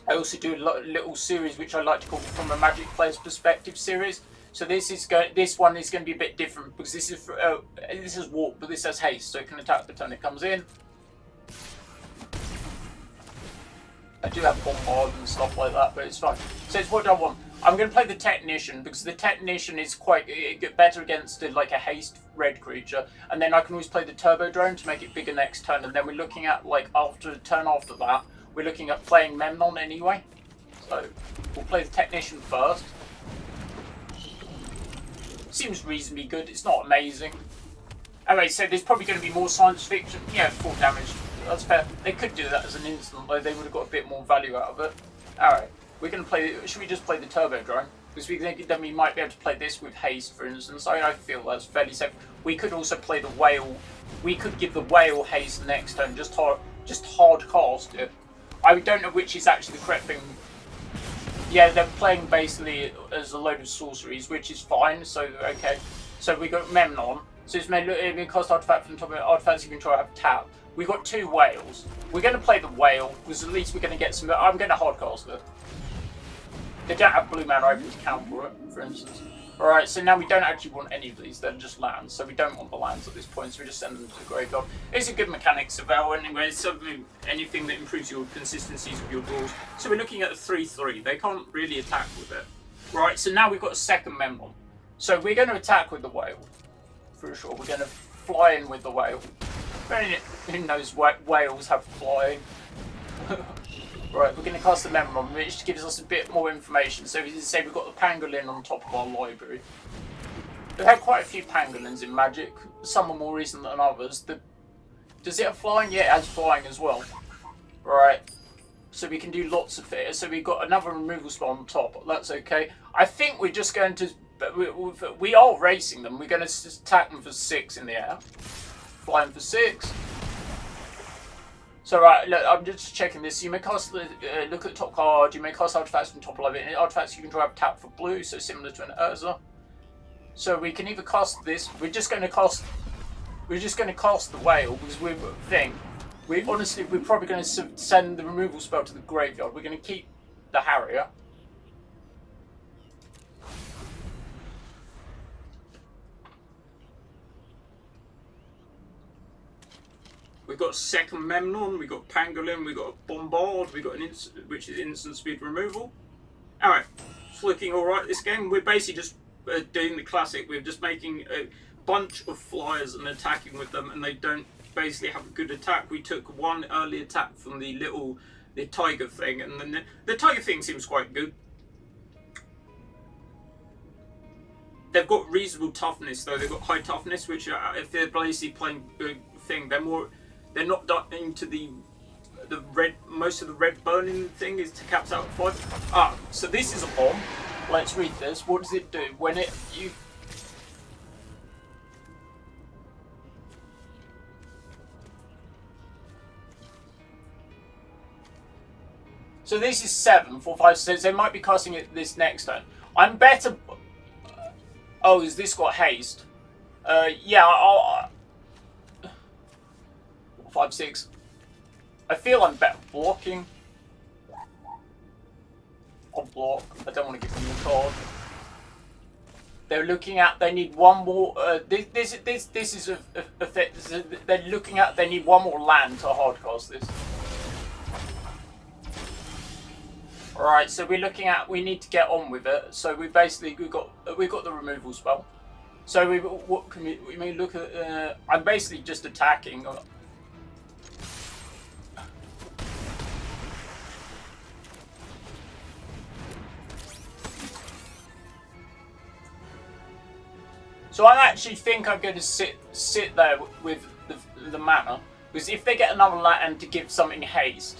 I also do a little series which I like to call From a Magic Player's Perspective series. So this one is going to be a bit different because this is warp, but this has haste, so it can attack the turn it comes in. I do have bombard and stuff like that, but it's fine. So it's what I want. I'm going to play the Technician because the Technician is quite better against like a haste red creature, and then I can always play the Turbo Drone to make it bigger next turn. And then we're looking at like after the turn after that, we're looking at playing Memnon anyway. So we'll play the Technician first. Seems reasonably good. It's not amazing. Anyway, so there's probably going to be more science fiction. Yeah, 4 damage. That's fair. They could do that as an instant, though. They would have got a bit more value out of it. Alright, we're going to play... Should we just play the Turbo Drone? Because we think then we might be able to play this with haste, for instance. I feel that's fairly safe. We could also play the Whale. We could give the Whale haste next turn. Just hard cast it. I don't know which is actually the correct thing. Yeah, they're playing basically as a load of sorceries, which is fine. So, okay. So we got Memnon. So it's may cost artifact from the top of it. Artifacts you can try to have tap. We've got 2 whales. We're going to play the whale, because at least we're going to get some... I'm going to hardcast it. They don't have blue mana open to counter it, for instance. Alright, so now we don't actually want any of these. They're just lands, so we don't want the lands at this point, so we just send them to the graveyard. It's a good mechanic, Savell, anyway. It's anything that improves your consistencies of your draws. So we're looking at a 3-3. They can't really attack with it. Right, so now we've got a second Memnon. So we're going to attack with the whale, for sure. We're going to fly in with the whale. Who knows what whales have flying. Right, we're going to cast the Memnon, which gives us a bit more information. So we say we've got the Pangolin on top of our library. We've had quite a few Pangolins in Magic. Some are more recent than others. Does it have flying? Yeah, it has flying as well. Right, so we can do lots of it. So we've got another removal spell on top. That's okay. I think we're just going to... We are racing them. We're going to attack them for 6 in the air. Flying for 6. So right, look, I'm just checking this. You may cast look at the top card. You may cast artifacts from top of it. Artifacts you can draw up tap for blue, so similar to an Urza. So we can either cast this. We're just going to cast the whale because we're probably going to send the removal spell to the graveyard. We're going to keep the Harrier. We've got second Memnon, we've got Pangolin, we've got a Bombard, we've got which is instant speed removal. Alright, it's looking alright this game. We're basically just doing the classic. We're just making a bunch of flyers and attacking with them, and they don't basically have a good attack. We took one early attack from the tiger thing, and then the tiger thing seems quite good. They've got reasonable toughness though. They've got high toughness, which if they're basically playing good thing, they're not into the red. Most of the red burning thing is to caps out at 5. Ah, so this is a bomb. Let's read this. What does it do when you? So this is 7, 4, 5, 6. They might be casting it this next turn. I'm better. Oh, has this got haste? Yeah, I'll 5, 6. I feel I'm better blocking. I'll block. I don't want to give them the card. They're looking at. They need one more. This is they're looking at. They need one more land to hardcast this. All right, so we're looking at. We need to get on with it. So we got the removal spell. So what can we may look at? I'm basically just attacking. So I actually think I'm going to sit there with the mana, because if they get another land to give something haste,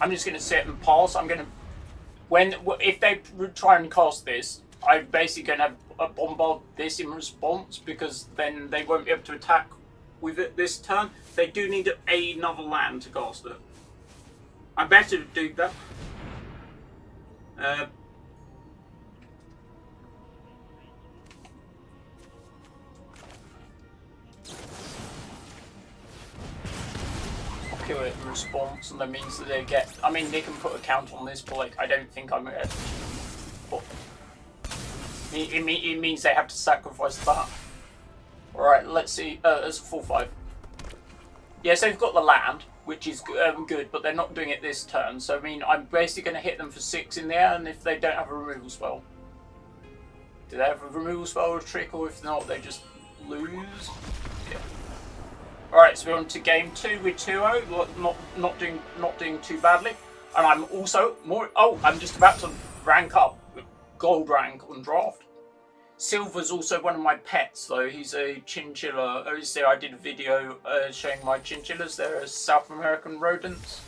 I'm just going to sit and pass. I'm going to if they try and cast this, I'm basically going to bombard this in response, because then they won't be able to attack with it this turn. They do need another land to cast it. I better do that. Kill it in response, and that means that they get. I mean, they can put a count on this, but like, I don't think I'm gonna. But it means they have to sacrifice that. All right, let's see. It's a 4/5. Yeah, so they've got the land, which is good, but they're not doing it this turn. So I mean, I'm basically gonna hit them for 6 in there, and if they don't have a removal spell, do they have a removal spell or a trick, or if not, they just lose? Yeah. Alright, so we're on to game 2 with 2-0, not doing too badly. And I'm also I'm just about to rank up, gold rank on draft. Silver's also one of my pets though. He's a chinchilla. I did a video showing my chinchillas. They're South American rodents.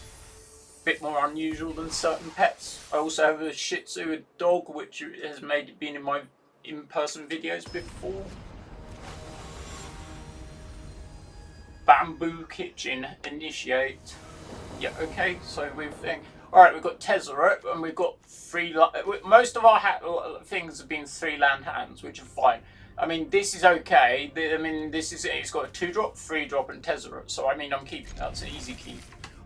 Bit more unusual than certain pets. I also have a Shih Tzu, a dog, which has been in my in-person videos before. Bamboo Kitchen initiate. Yeah, okay, so alright, we've got Tezzeret, and we've got 3 most of our things have been 3 land hands, which are fine. I mean, this is okay. It's got a 2-drop, 3-drop, and Tezzeret, so I mean, I'm keeping that. It's an easy keep.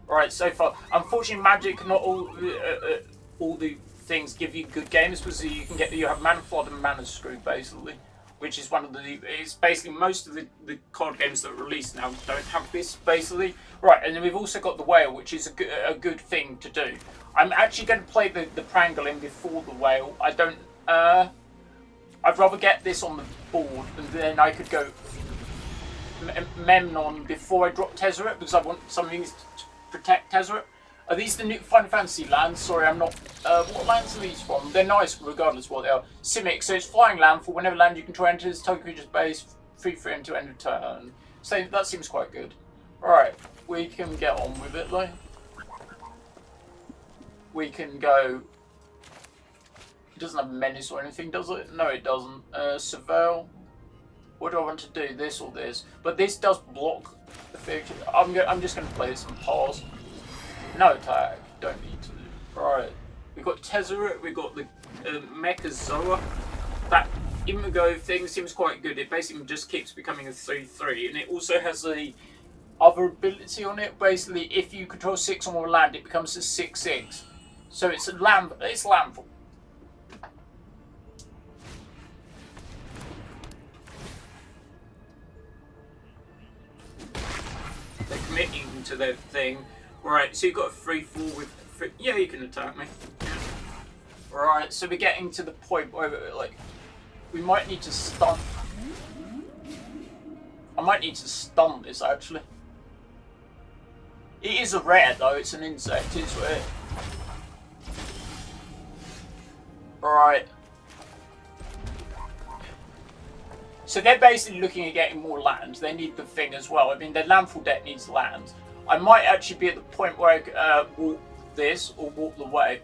Alright, so far. Unfortunately, Magic, not all the things give you good games, because you have Mana Flood and Mana Screw, basically. Which is it's basically most of the card games that are released now don't have this, basically. Right, and then we've also got the whale, which is a good thing to do. I'm actually going to play the Pangolin before the whale. I'd rather get this on the board, and then I could go Memnon before I drop Tezzeret, because I want something to protect Tezzeret. Are these the new Final Fantasy lands? Sorry, I'm not. What lands are these from? They're nice regardless of what they are. Simic, so it's flying land. For whenever land you control enters target creature's base, 3/3 until end of turn. So that seems quite good. Alright, we can get on with it though. We can go. It doesn't have menace or anything, does it? No, it doesn't. Surveil. What do I want to do? This or this? But this does block the figure. I'm just going to play this and pause. No attack, don't need to. Right, we've got Tezzeret, we've got the Mechazoa. That Imago thing seems quite good. It basically just keeps becoming a 3/3, and it also has the other ability on it. Basically, if you control 6 or more land, it becomes a 6/6. So it's landfall. committing to their thing. Right, so you've got a 3-4 with... Yeah, you can attack me. Yeah. Right, so we're getting to the point where, like, we might need to stun. I might need to stun this, actually. It is a rare, though. It's an insect. It's rare. Right. So they're basically looking at getting more land. They need the thing as well. I mean, their landfall deck needs land. I might actually be at the point where I walk this or walk the way.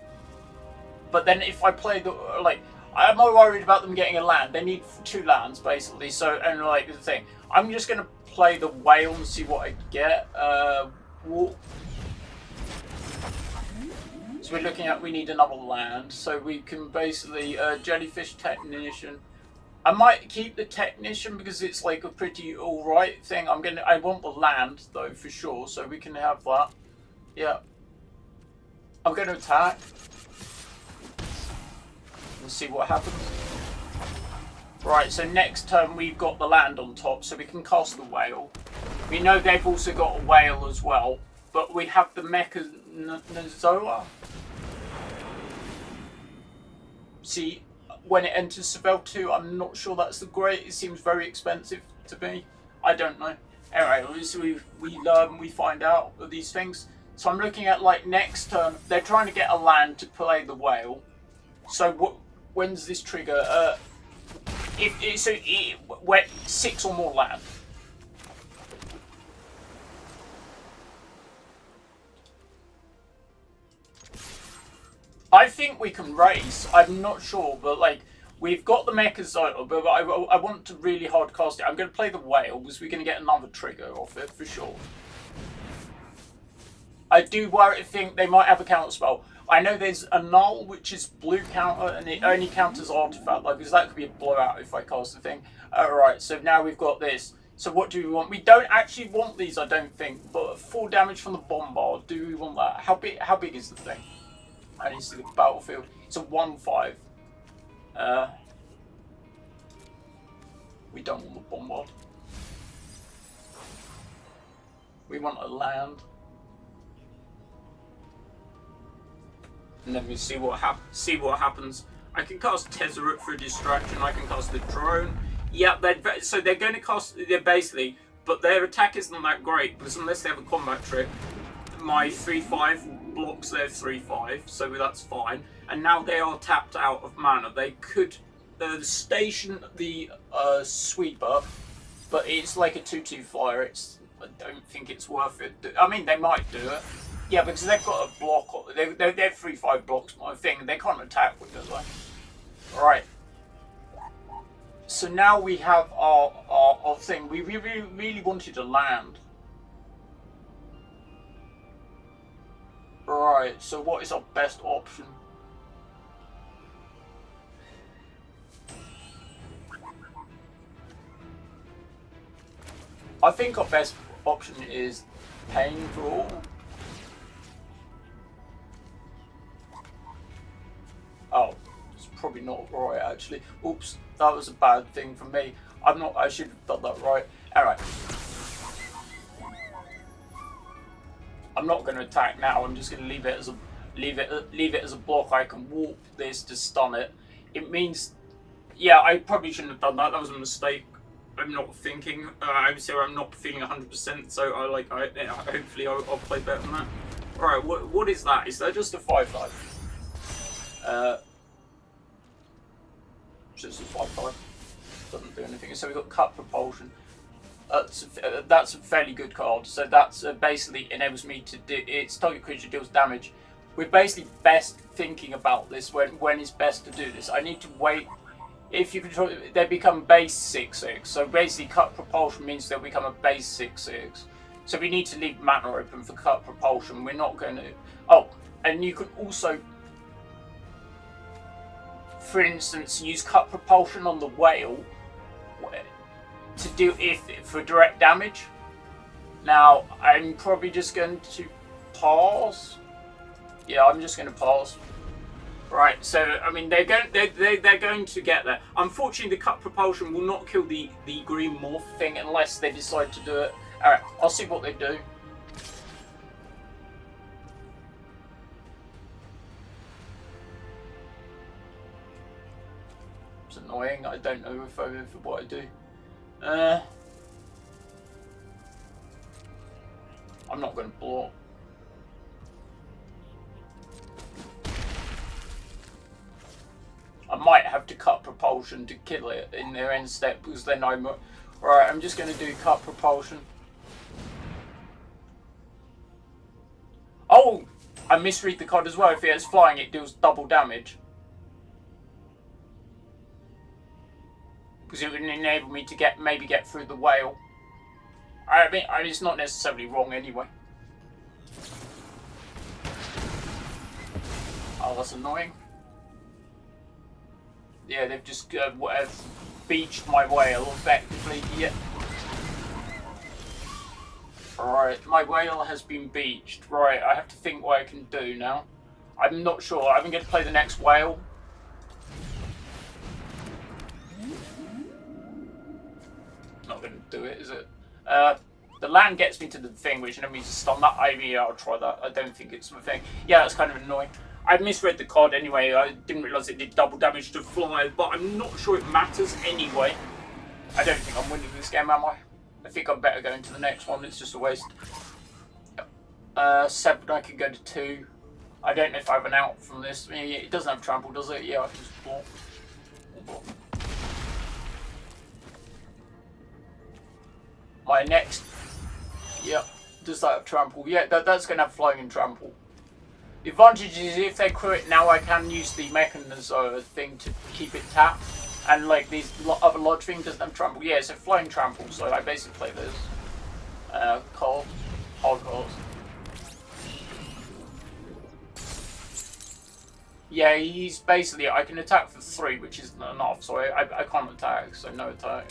But then if I play the... Like, I'm more worried about them getting a land. They need 2 lands, basically. So, and like the thing. I'm just going to play the whale and see what I get. Walk. So we're looking at, we need another land. So we can basically, jellyfish technician. I might keep the technician because it's like a pretty alright thing. I want the land though, for sure. So we can have that. Yeah. I'm going to attack. Let's see what happens. Right, so next turn we've got the land on top, so we can cast the whale. We know they've also got a whale as well, but we have the Mechazoa. See, when it enters Seville 2, I'm not sure that's the great. It seems very expensive to me. I don't know. Anyway, so we learn, we find out of these things. So I'm looking at like next turn. They're trying to get a land to play the whale. So when's this trigger? Wet 6 or more land. I think we can race. I'm not sure, but like we've got the Mechazoa, but I want to really hard cast it. I'm going to play the whale because we're going to get another trigger off it for sure. I do think they might have a counter spell. I know there's a null, which is blue counter, and it only counters artifact, like, because that could be a blowout if I cast the thing. Alright, so now we've got this. So what do we want? We don't actually want these, I don't think, but 4 damage from the bombard. Do we want that? How big is the thing? I need to see the battlefield. It's a 1/5. We don't want the bombard. We want a land. And then we see what happens. I can cast Tezzeret for a distraction. I can cast the drone. Yeah, so they're going to cast. They're basically, but their attack isn't that great because unless they have a combat trick, my 3/5 blocks their 3/5, so that's fine. And now they are tapped out of mana. They could station the sweeper, but it's like a 2/2 flyer. I don't think it's worth it. I mean, they might do it. Yeah, because they've got a block. They're 3/5 blocks my thing. They can't attack with this one. Right. So now we have our thing. We really wanted to land. Right. So what is our best option? I think our best option is Pain Draw. Oh, it's probably not right actually. Oops, that was a bad thing for me. I should have done that right. Alright. I'm not gonna attack now, I'm just gonna leave it as a block. I can warp this to stun it. It means, yeah, I probably shouldn't have done that. That was a mistake. I'm not thinking. I'm sorry, I'm not feeling 100%. So hopefully I'll play better than that. All right, what is that? Is that just a 5/5? Just a 5/5. Doesn't do anything. So we've got cut propulsion. That's a fairly good card. So that's basically enables me to do. Its target creature deals damage. We're basically best thinking about this when it's best to do this. I need to wait. If you control, they become base 6/6. So basically, cut propulsion means they'll become a base 6/6. So we need to leave mana open for cut propulsion. We're not going to. Oh, and you can also, for instance, use cut propulsion on the whale to do for direct damage. Now I'm probably just going to pass. Yeah, I'm just going to pass. Right, so I mean they're going to get there. Unfortunately, the cut propulsion will not kill the green morph thing unless they decide to do it. All right, I'll see what they do. annoying. I don't know if I for what I do. I'm not going to block. I might have to cut propulsion to kill it in their end step because then I'm... Alright, I'm just going to do cut propulsion. Oh! I misread the card as well. If it has flying, it deals double damage. Because it would enable me to maybe get through the whale. I mean, it's not necessarily wrong anyway. Oh, that's annoying. Yeah, they've just beached my whale effectively. Yeah. Alright, my whale has been beached. Right, I have to think what I can do now. I'm not sure. I'm going to play the next whale. Not going to do it, is it? The land gets me to the thing, which enemies to stun that. I'll try that. I don't think it's my thing. Yeah, that's kind of annoying. I misread the card anyway. I didn't realise it did double damage to fly, but I'm not sure it matters anyway. I don't think I'm winning this game, am I? I think I'm better going to the next one. It's just a waste. 7, I can go to 2. I don't know if I have an out from this. It doesn't have trample, does it? Yeah, I can just block. My next... Yep, does that have trample? Yeah, that's going to have flying and trample. The advantage is if they crit now, I can use the mechanism thing to keep it tapped. And like these other lodge thing doesn't have trample. Yeah, it's a flying trample, so I basically play this. Hard cards. Yeah, he's basically, I can attack for 3, which isn't enough, so I can't attack, so no attack.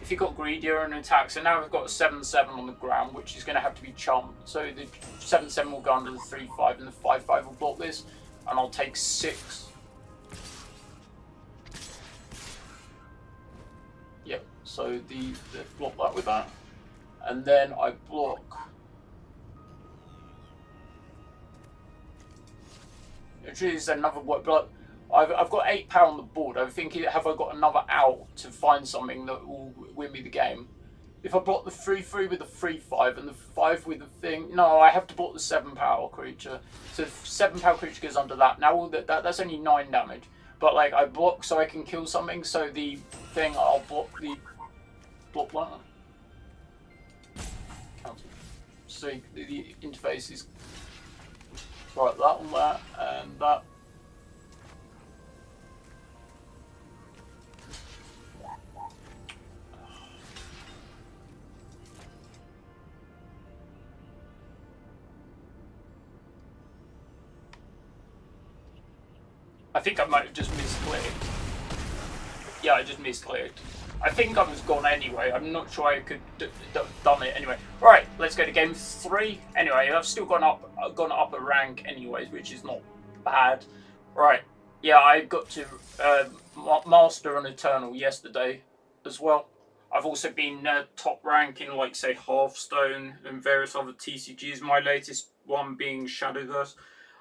If he got greedier and attack, so now we've got a 7/7 on the ground, which is going to have to be chumped. So the 7/7 will go under the 3/5, and the 5/5 will block this, and I'll take 6. Yep. So the block that with that, and then I block. Actually, is another what block. I've got 8 power on the board. I'm thinking, have I got another out to find something that will win me the game? If I block the 3/3 with the 3/5 and the 5 with the thing, no, I have to block the 7 power creature. So 7 power creature goes under that. Now that's only 9 damage. But like I block so I can kill something. So the thing I'll block the one. So the interface is right. That on that and that. I think I might have just misclicked. Yeah, I just misclicked. I think I was gone anyway. I'm not sure I could done it anyway. Right, let's go to game 3. Anyway, I've still gone up a rank anyways, which is not bad. Right, yeah, I got to master an Eternal yesterday as well. I've also been top rank in like say Hearthstone and various other TCGs. My latest one being Shadowverse.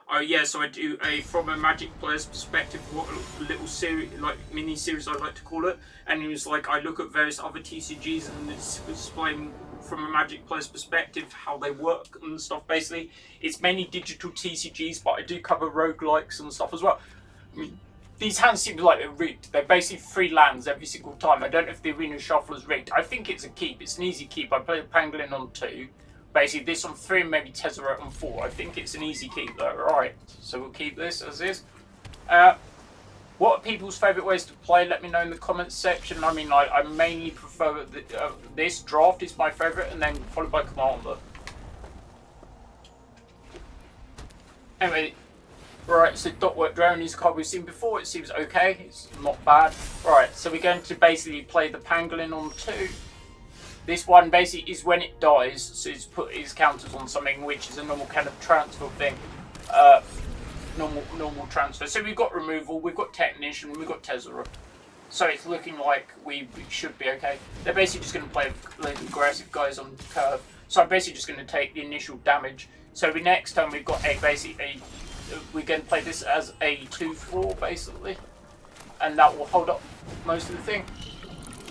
Oh yeah, so I do from a Magic player's perspective, what a little series, like mini series I like to call it, and it was like I look at various other TCGs and it's displaying from a Magic player's perspective how they work and stuff. Basically, it's mainly digital TCGs, but I do cover roguelikes and stuff as well. I mean, these hands seem like they're rigged. They're basically 3 lands every single time. I don't know if the Arena Shuffle is rigged. I think it's a keep. It's an easy keep. I played Pangolin on 2. Basically, this on 3 and maybe Tezzeret on 4. I think it's an easy keep though. Alright, so we'll keep this as is. What are people's favourite ways to play? Let me know in the comments section. I mean, I mainly prefer this draft is my favourite, and then followed by Commander. Anyway, right, so Dot Work Drone is a card we've seen before. It seems okay. It's not bad. Right, so we're going to basically play the Pangolin on 2. This one basically is when it dies, so it's put its counters on something, which is a normal kind of transfer thing. Normal transfer. So we've got removal, we've got Technician, we've got Tezzeret. So it's looking like we should be okay. They're basically just going to play like aggressive guys on curve. So I'm basically just going to take the initial damage. So next time we've got we're going to play this as a 2/4 basically. and that will hold up most of the thing.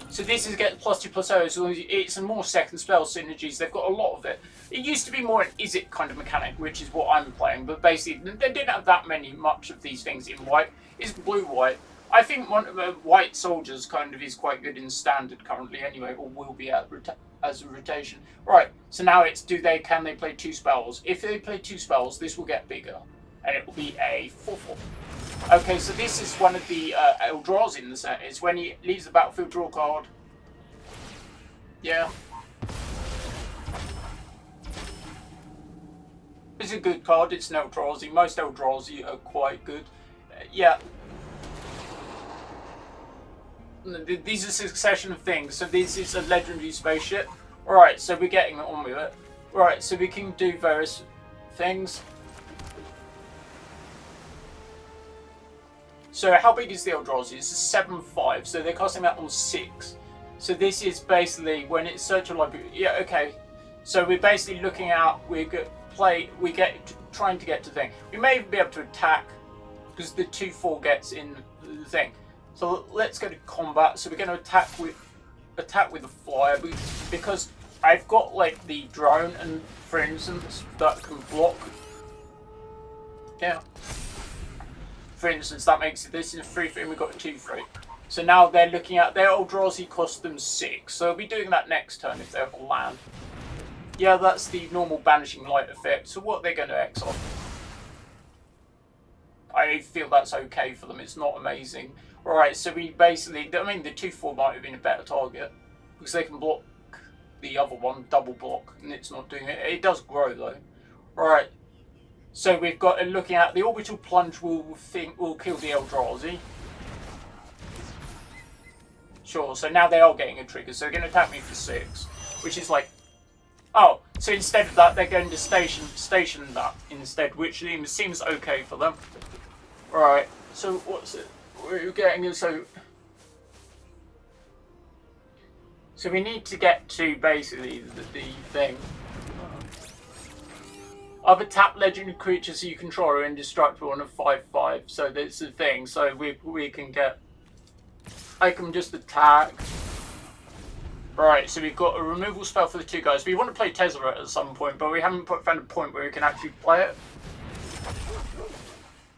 So this is get +2/+0, so it's a more second spell synergies. They've got a lot of it. It used to be more an is it kind of mechanic, which is what I'm playing, but basically they didn't have that much of these things in white. It's blue-white. I think one of the white soldiers kind of is quite good in standard currently anyway, or will be as a rotation. Right, so now it's can they play 2 spells? If they play 2 spells, this will get bigger, and it will be a 4/4. Okay, so this is one of the Eldrazi in the set. It's when he leaves the battlefield, draw a card. Yeah. It's a good card. It's an Eldrazi. Most Eldrazi are quite good. Yeah. These are a succession of things. So this is a legendary spaceship. Alright, so we're getting on with it. Right, so we can do various things. So how big is the Eldrazi? It's a 7/5, so they're casting that on 6. So this is basically when it's search a library. Yeah, okay. So we're basically looking out. Trying to get to the thing. We may even be able to attack because the 2/4 gets in the thing. So let's go to combat. So we're going to attack with a flyer because I've got like the drone and for instance that can block. Yeah. For instance, that makes it this is a 3/3 and we've got a 2/3. So now they're looking at their Eldrazi cost them 6. So they'll be doing that next turn if they have a land. Yeah, that's the normal Banishing Light effect. So what they're going to exile. I feel that's okay for them. It's not amazing. Alright, so we basically, I mean the 2/4 might have been a better target because they can block the other one, double block, and it's not doing it. It does grow though. Alright. So we've got looking at the orbital plunge will kill the Eldrazi. Sure, so now they are getting a trigger, so they're going to attack me for 6, which is like, oh, so instead of that they're going to station that instead, which seems okay for them. Right, so what's it? We're getting so we need to get to basically the thing. Other tap legendary creatures you control are indestructible on a 5/5. So that's the thing. So we can get. I can just attack. Right. So we've got a removal spell for the 2 guys. We want to play Tezzeret at some point, but we haven't found a point where we can actually play it.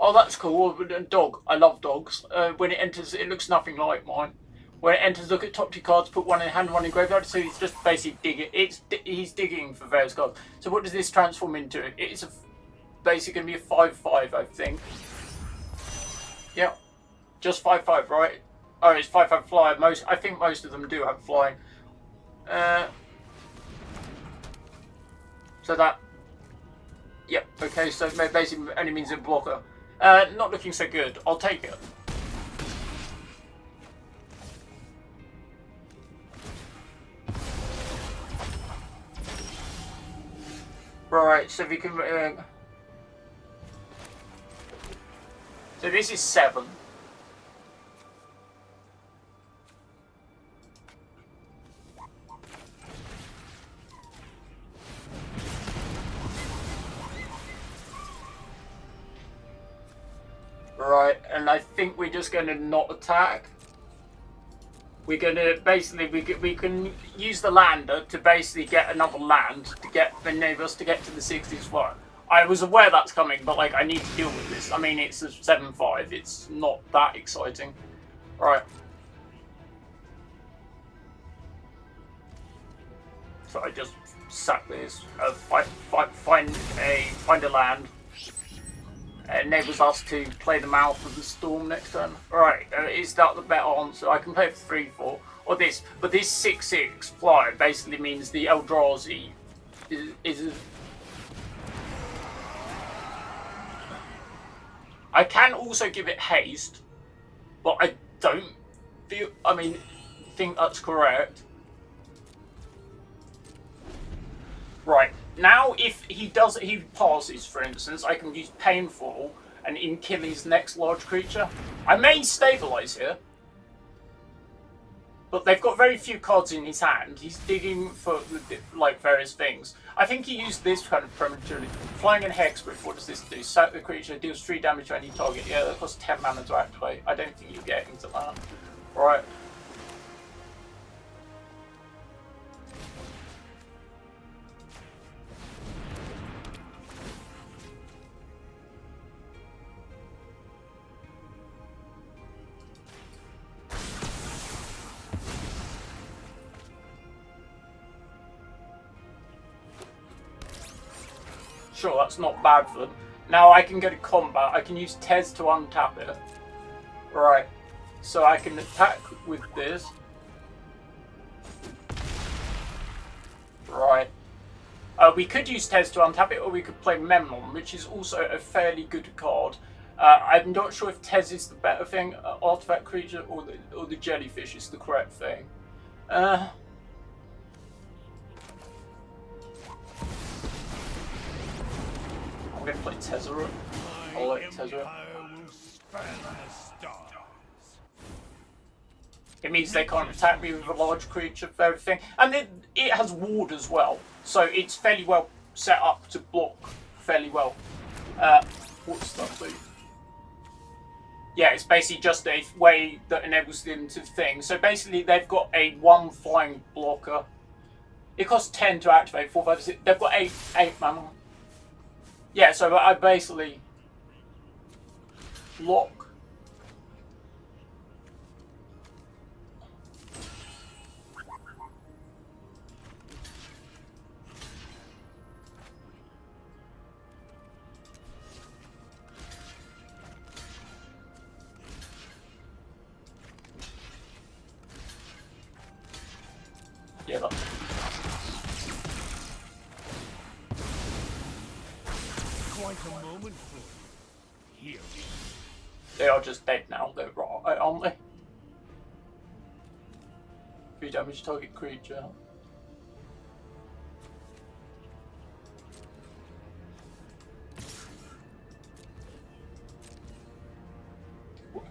Oh, that's cool. A dog. I love dogs. When it enters, it looks nothing like mine. When it enters, look at top 2 cards, put 1 in hand, 1 in graveyard. So he's just basically digging. He's digging for various cards. So what does this transform into? It's basically going to be a 5/5, I think. Yeah, just 5/5, right? Oh, it's 5/5 flyer. I think most of them do have flying. So that. Yep. Okay. So basically only means a blocker. Not looking so good. I'll take it. Right, so we can. So this is 7. Right, and I think we're just going to not attack. We're going to basically, we can use the lander to basically get another land to enable us to get to the 60s floor. I was aware that's coming, but like I need to deal with this. I mean, it's a 7/5. It's not that exciting. Right. So I just sack this. Find a land. It enables us to play the Mouth of the Storm next turn. Alright, is that the better answer? I can play for 3/4 or this, but this 6/6 flyer basically means the Eldrazi is I can also give it haste, but I don't think that's correct. Right. Now, if he passes, for instance, I can use Painful and kill his next large creature. I may stabilize here. but they've got very few cards in his hand. He's digging for like various things. I think he used this kind of prematurely. Flying in Hexproof, what does this do? Sack the creature, deals 3 damage to any target. Yeah, that costs 10 mana to activate. I don't think you'll get into that. Right. Sure, that's not bad for them. Now I can go to combat. I can use Tez to untap it. Right. So I can attack with this. Right. We could use Tez to untap it, or we could play Memnon, which is also a fairly good card. I'm not sure if Tez is the better thing, artifact creature, or the jellyfish is the correct thing. I'm going to play Tezzeret. I like Tezzeret. It means they can't attack me with a large creature for everything. And it has ward as well. So it's fairly well set up to block fairly well. What's that do? Yeah, it's basically just a way that enables them to thing. So basically they've got a 1 flying blocker. It costs 10 to activate, 4, 5, 6. They've got 8 mana. Yeah, so I basically block. Yeah, that's quite a moment for here. They are just dead now, they're right, aren't they? 3 damage target creature.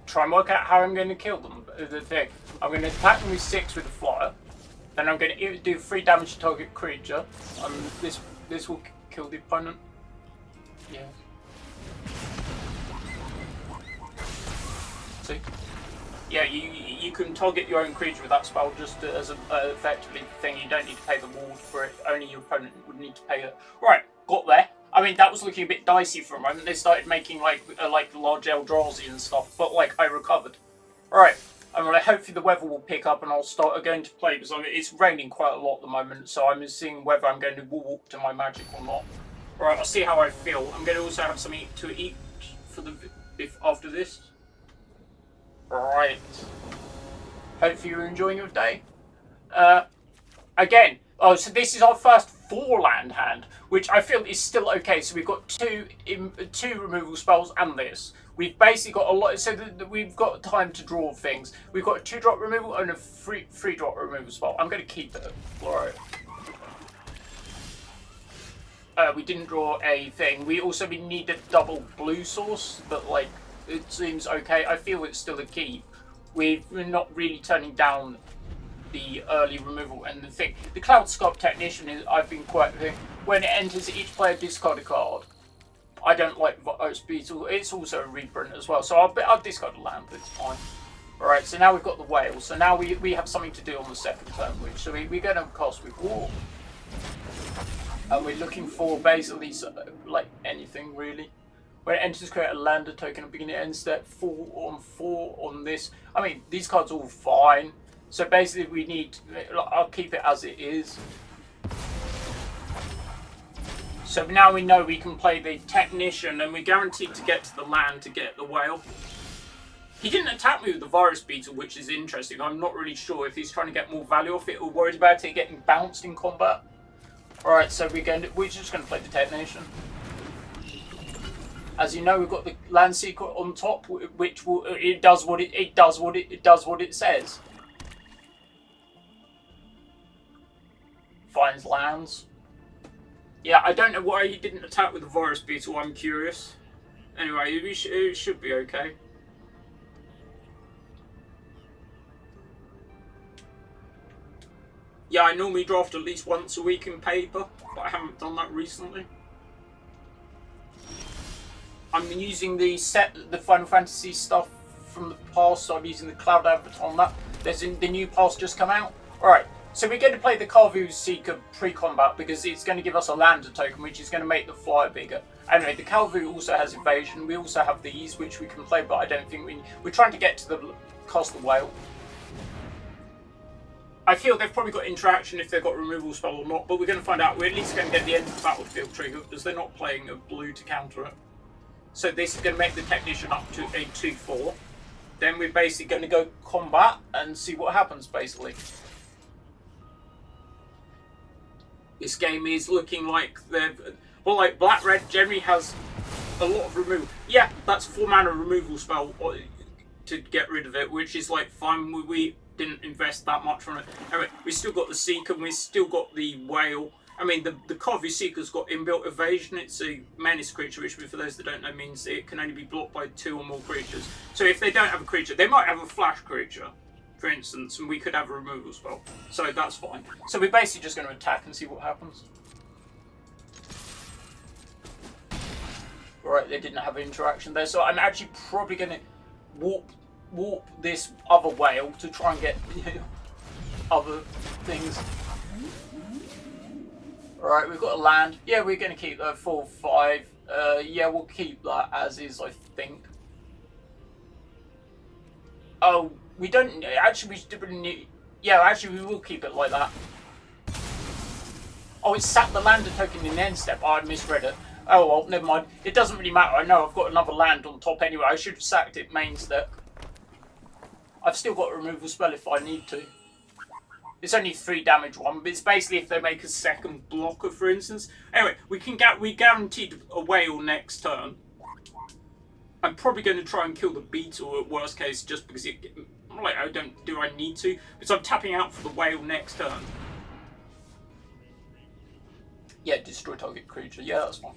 Try and work out how I'm going to kill them. The thing, I'm going to attack them with 6 with a flyer. Then I'm going to do 3 damage to target creature. This will kill the opponent. Yeah. See? Yeah, you can target your own creature with that spell just as a effectively thing. You don't need to pay the ward for it. Only your opponent would need to pay it. Right, got there. I mean, that was looking a bit dicey for a moment. They started making like large Eldrazi and stuff, but like I recovered. Right. I mean, hopefully the weather will pick up and I'll start going to play, because it's raining quite a lot at the moment, so I'm seeing whether I'm going to walk to my magic or not. Right, I'll see how I feel. I'm going to also have something to eat for after this. Right. Hopefully you're enjoying your day. Again, so this is our first 4-land hand, which I feel is still okay. So we've got two removal spells and this. We've basically got a lot, so we've got time to draw things. We've got a 2-drop removal and a 3-drop removal spell. I'm going to keep it. Alright. We didn't draw a thing. We need a double blue source, but like, it seems okay. I feel it's still a keep. We're not really turning down the early removal and the thing. The Cloud Sculpt Technician is, I've been quite a thing. When it enters, each player discard a card. I don't like Virus Beetle. It's also a reprint as well, so I'll discard a land, but it's fine. Alright, so now we've got the whale. So now we have something to do on the second turn, which so we're going to cast with War. And we're looking for basically like anything really. When it enters, create a lander token at beginning end step, 4 on this. I mean, these cards are all fine. So basically we need, I'll keep it as it is. So now we know we can play the Technician, and we're guaranteed to get to the land to get the whale. He didn't attack me with the Virus Beetle, which is interesting. I'm not really sure if he's trying to get more value off it or worried about it getting bounced in combat. Alright, so we're just going to play the Technician. As you know, we've got the Land Secret on top, which it does what it says. Finds lands. Yeah, I don't know why he didn't attack with the Virus Beetle. I'm curious. Anyway, it should be okay. Yeah, I normally draft at least once a week in paper, but I haven't done that recently. I'm using the Final Fantasy stuff from the past, so I'm using the Cloud Advert on that. There's the new pass just come out. Alright, so we're going to play the Carvu Seeker pre-combat because it's going to give us a lander token, which is going to make the flyer bigger. Anyway, the Carvu also has evasion. We also have these, which we can play, but I don't think we're trying to get to the cast the whale. I feel they've probably got interaction if they've got removal spell or not, but we're going to find out. We're at least going to get the end of the battlefield trigger because they're not playing a blue to counter it. So this is going to make the Technician up to a 2/4. Then we're basically going to go combat and see what happens, basically. This game is looking like they've... Well, like, Black-Red generally has a lot of removal. Yeah, that's 4 mana removal spell to get rid of it, which is, like, fine. We didn't invest that much on it. Anyway, we still got the Seeker, and we still got the Whale. I mean, the Carvu Seeker's got inbuilt evasion. It's a menace creature, which, for those that don't know, means it can only be blocked by 2 or more creatures. So if they don't have a creature, they might have a flash creature, for instance, and we could have a removal spell. So that's fine. So we're basically just going to attack and see what happens. Alright, they didn't have interaction there, so I'm actually probably going to warp this other whale to try and get other things. Alright, we've got a land. Yeah, we're going to keep that 4/5. Yeah, we'll keep that as is, I think. Oh, we don't... Actually, we still need... Yeah, actually, we will keep it like that. Oh, it sacked the lander token in the end step. Oh, I misread it. Oh, well, never mind. It doesn't really matter. I know I've got another land on top anyway. I should have sacked it main step. I've still got a removal spell if I need to. It's only 3 damage one, but it's basically if they make a second blocker, for instance. Anyway, we guaranteed a whale next turn. I'm probably going to try and kill the beetle at worst case, just because do I need to? Because I'm tapping out for the whale next turn. Yeah, destroy target creature. Yeah, that's fine.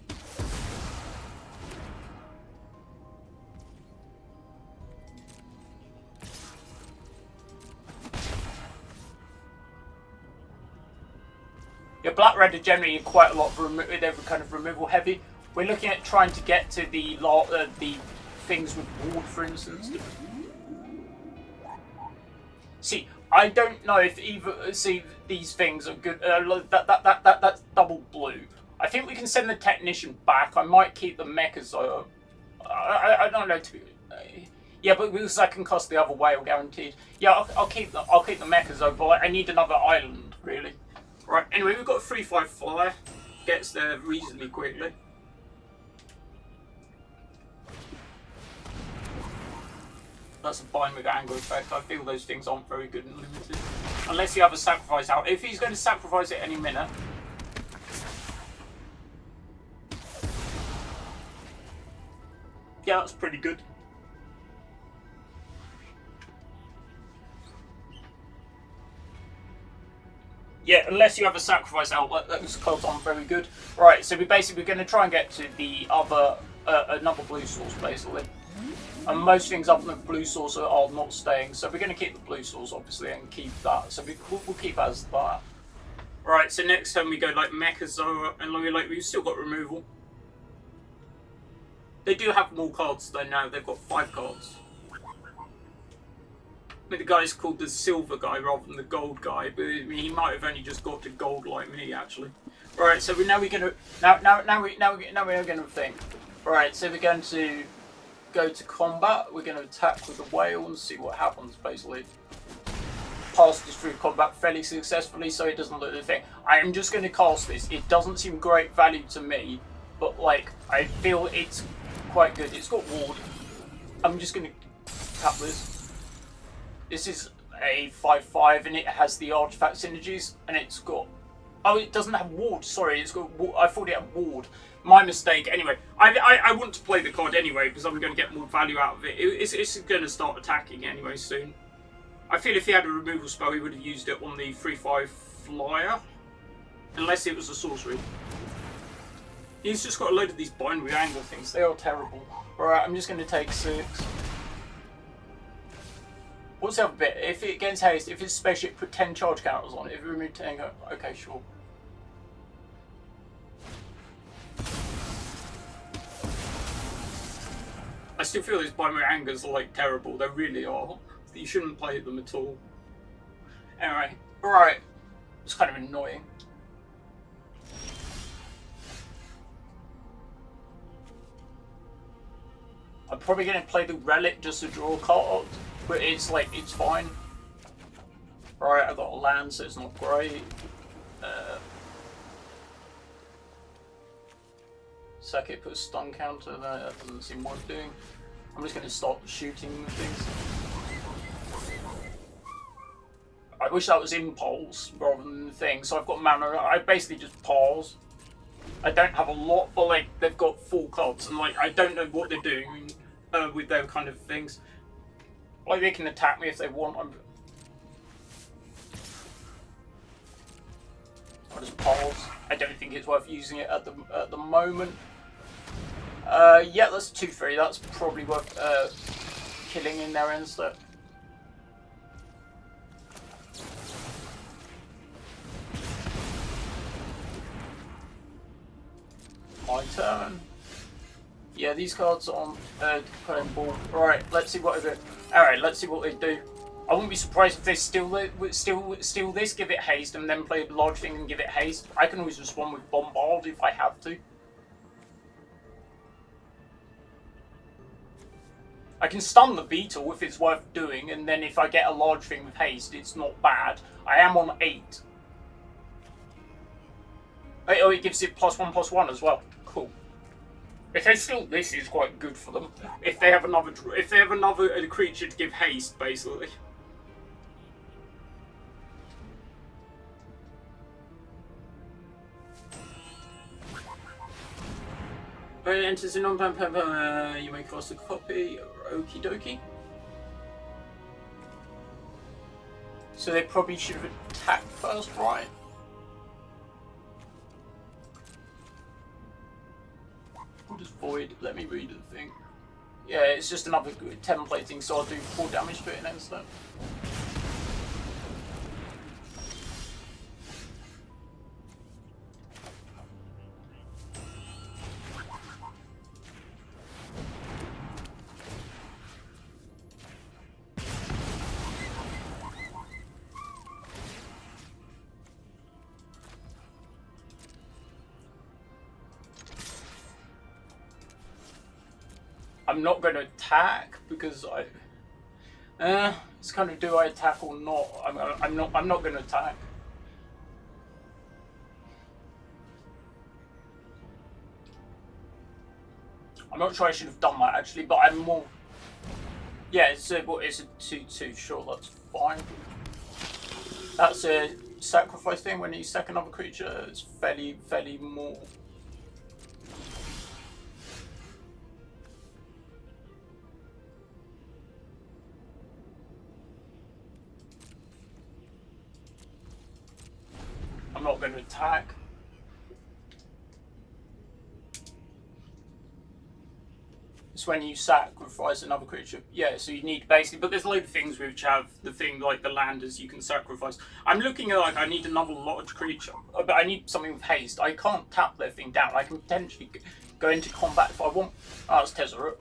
Yeah, Black-Red are generally quite a lot of they're kind of removal heavy. We're looking at trying to get to the things with ward, for instance. See, I don't know if these things are good. That's double blue. I think we can send the Technician back. I might keep the Mechazor. I don't know to be. Yeah, but because I can cost the other whale guaranteed. Yeah, I'll keep the Mechazor, but I need another island really. Right. Anyway, we've got a 3/5 flyer. Gets there reasonably quickly. That's a bind with anger effect. I feel those things aren't very good and limited. Unless you have a sacrifice out. If he's going to sacrifice it any minute. Yeah, that's pretty good. Yeah, unless you have a sacrifice outlet, those cards aren't very good. Right, so we're going to try and get to the other, another blue source, basically. And most things up in the blue source are not staying, so we're going to keep the blue source, obviously, and keep that. So we'll keep as that. Right, so next time we go like Mechazor, and we've still got removal. They do have more cards though now, they've got 5 cards. I mean, the guy's called the silver guy rather than the gold guy, but I mean, he might have only just got to gold like me, actually. Right, so now we're gonna think. Right, so we're going to go to combat. We're going to attack with the whale and see what happens. Basically, pass this through combat fairly successfully, so it doesn't look the thing. I am just going to cast this. It doesn't seem great value to me, but like I feel it's quite good. It's got ward. I'm just going to tap this. This is a 5/5 and it has the artifact synergies and it's got... Oh, it doesn't have ward. Sorry, it's got ward. I thought it had ward. My mistake. Anyway, I want to play the card anyway because I'm going to get more value out of it. It's going to start attacking anyway soon. I feel if he had a removal spell, he would have used it on the 3/5 flyer. Unless it was a sorcery. He's just got a load of these binary angle things. They are terrible. Alright, I'm just going to take 6. What's the other bit? If it gets haste, if it's spaceship, put 10 charge counters on it. If you remove 10, okay, sure. I still feel these boomerangas are like terrible. They really are. You shouldn't play them at all. Anyway, right. It's kind of annoying. I'm probably going to play the Relic just to draw a card, but it's like, it's fine. Right, I've got a land, so it's not great. Second, put a stun counter there, that doesn't seem worth doing. I'm just going to start shooting things. I wish that was impulse rather than the thing, so I've got mana. I basically just pause. I don't have a lot, but like, they've got 4 cards, and like, I don't know what they're doing with their kind of things. Like, they can attack me if they want. I'll just pause. I don't think it's worth using it at the moment. Yeah, that's 2-3. That's probably worth killing in there instead. My turn. Yeah, these cards on playing ball. Alright, let's see what they do. Alright, let's see what they do. I wouldn't be surprised if they steal this, give it haste, and then play a large thing and give it haste. I can always respond with bombard if I have to. I can stun the beetle if it's worth doing, and then if I get a large thing with haste, it's not bad. I am on 8. Oh, it gives it +1/+1 as well. Cool. If they steal this, is quite good for them. If they have another creature to give haste, basically. When it enters a non-plan, you may cast a copy. Okie dokie. So they probably should have attacked first, right? We'll just void. Let me read the thing. Yeah, it's just another templating, so I'll do 4 damage to it instead. I'm not going to attack because it's kind of, do I attack or not? I'm not going to attack. I'm not sure I should have done that actually, but I'm more. Yeah, it's a 2/2. Sure, that's fine. That's a sacrifice thing. When you sack another creature, it's fairly more. I'm not going to attack. It's when you sacrifice another creature. Yeah, so you need basically, but there's a load of things which have the thing like the landers you can sacrifice. I'm looking at like I need another large creature, but I need something with haste. I can't tap that thing down. I can potentially go into combat if I want. Oh, it's Tezzeret.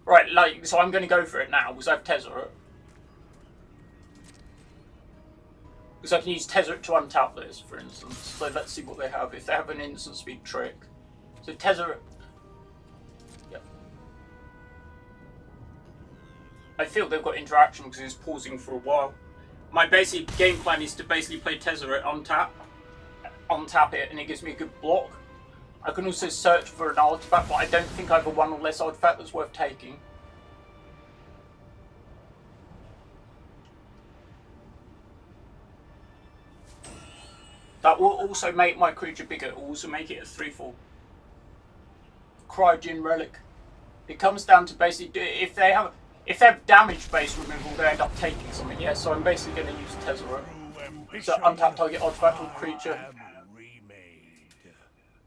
Right, like, so I'm going to go for it now because I have Tezzeret. Because I can use Tezzeret to untap this, for instance. So let's see what they have. If they have an instant speed trick. So Tezzeret. Yep. I feel they've got interaction because it's pausing for a while. My basic game plan is to basically play Tezzeret, untap it, and it gives me a good block. I can also search for an artifact, but I don't think I have a 1 or less artifact that's worth taking. That will also make my creature bigger. It will also make it a 3/4. Cryogen Relic. It comes down to basically if they have damage based removal, they end up taking something. Yeah, so I'm basically going to use Tezzeret. So untap target artifact or creature.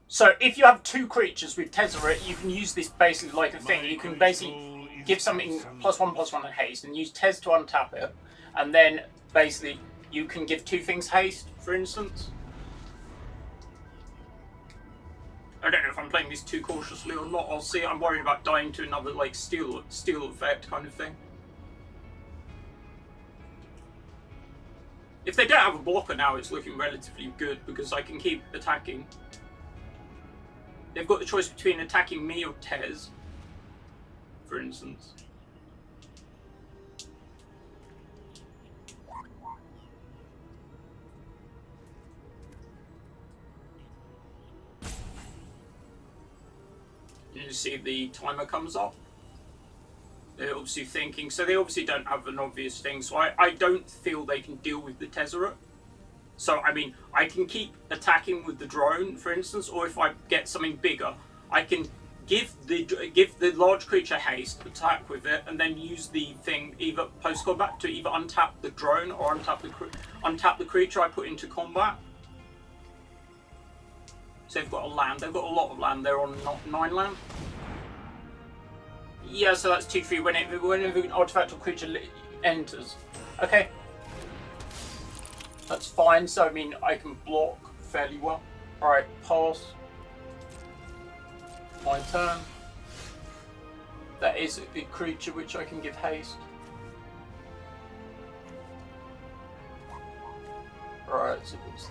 So if you have 2 creatures with Tezzeret, you can use this basically like a thing. You can basically give something +1/+1 and haste, and use Tez to untap it, and then basically you can give 2 things haste, for instance. I don't know if I'm playing this too cautiously or not. I'll see. I'm worried about dying to another like steel effect kind of thing. If they don't have a blocker now, it's looking relatively good because I can keep attacking. They've got the choice between attacking me or Tez, for instance. You see the timer comes up. They're obviously thinking, so they obviously don't have an obvious thing, so I don't feel they can deal with the Tezzeret. So, I mean, I can keep attacking with the drone, for instance, or if I get something bigger, I can give the large creature haste, attack with it, and then use the thing either post-combat to either untap the drone or untap the creature I put into combat. So they've got a land. They've got a lot of land. They're on 9 land. Yeah, so that's 2/3 whenever an artifact or creature enters. Okay. That's fine. So, I mean, I can block fairly well. Alright, pass. My turn. That is a creature which I can give haste. Right, so it's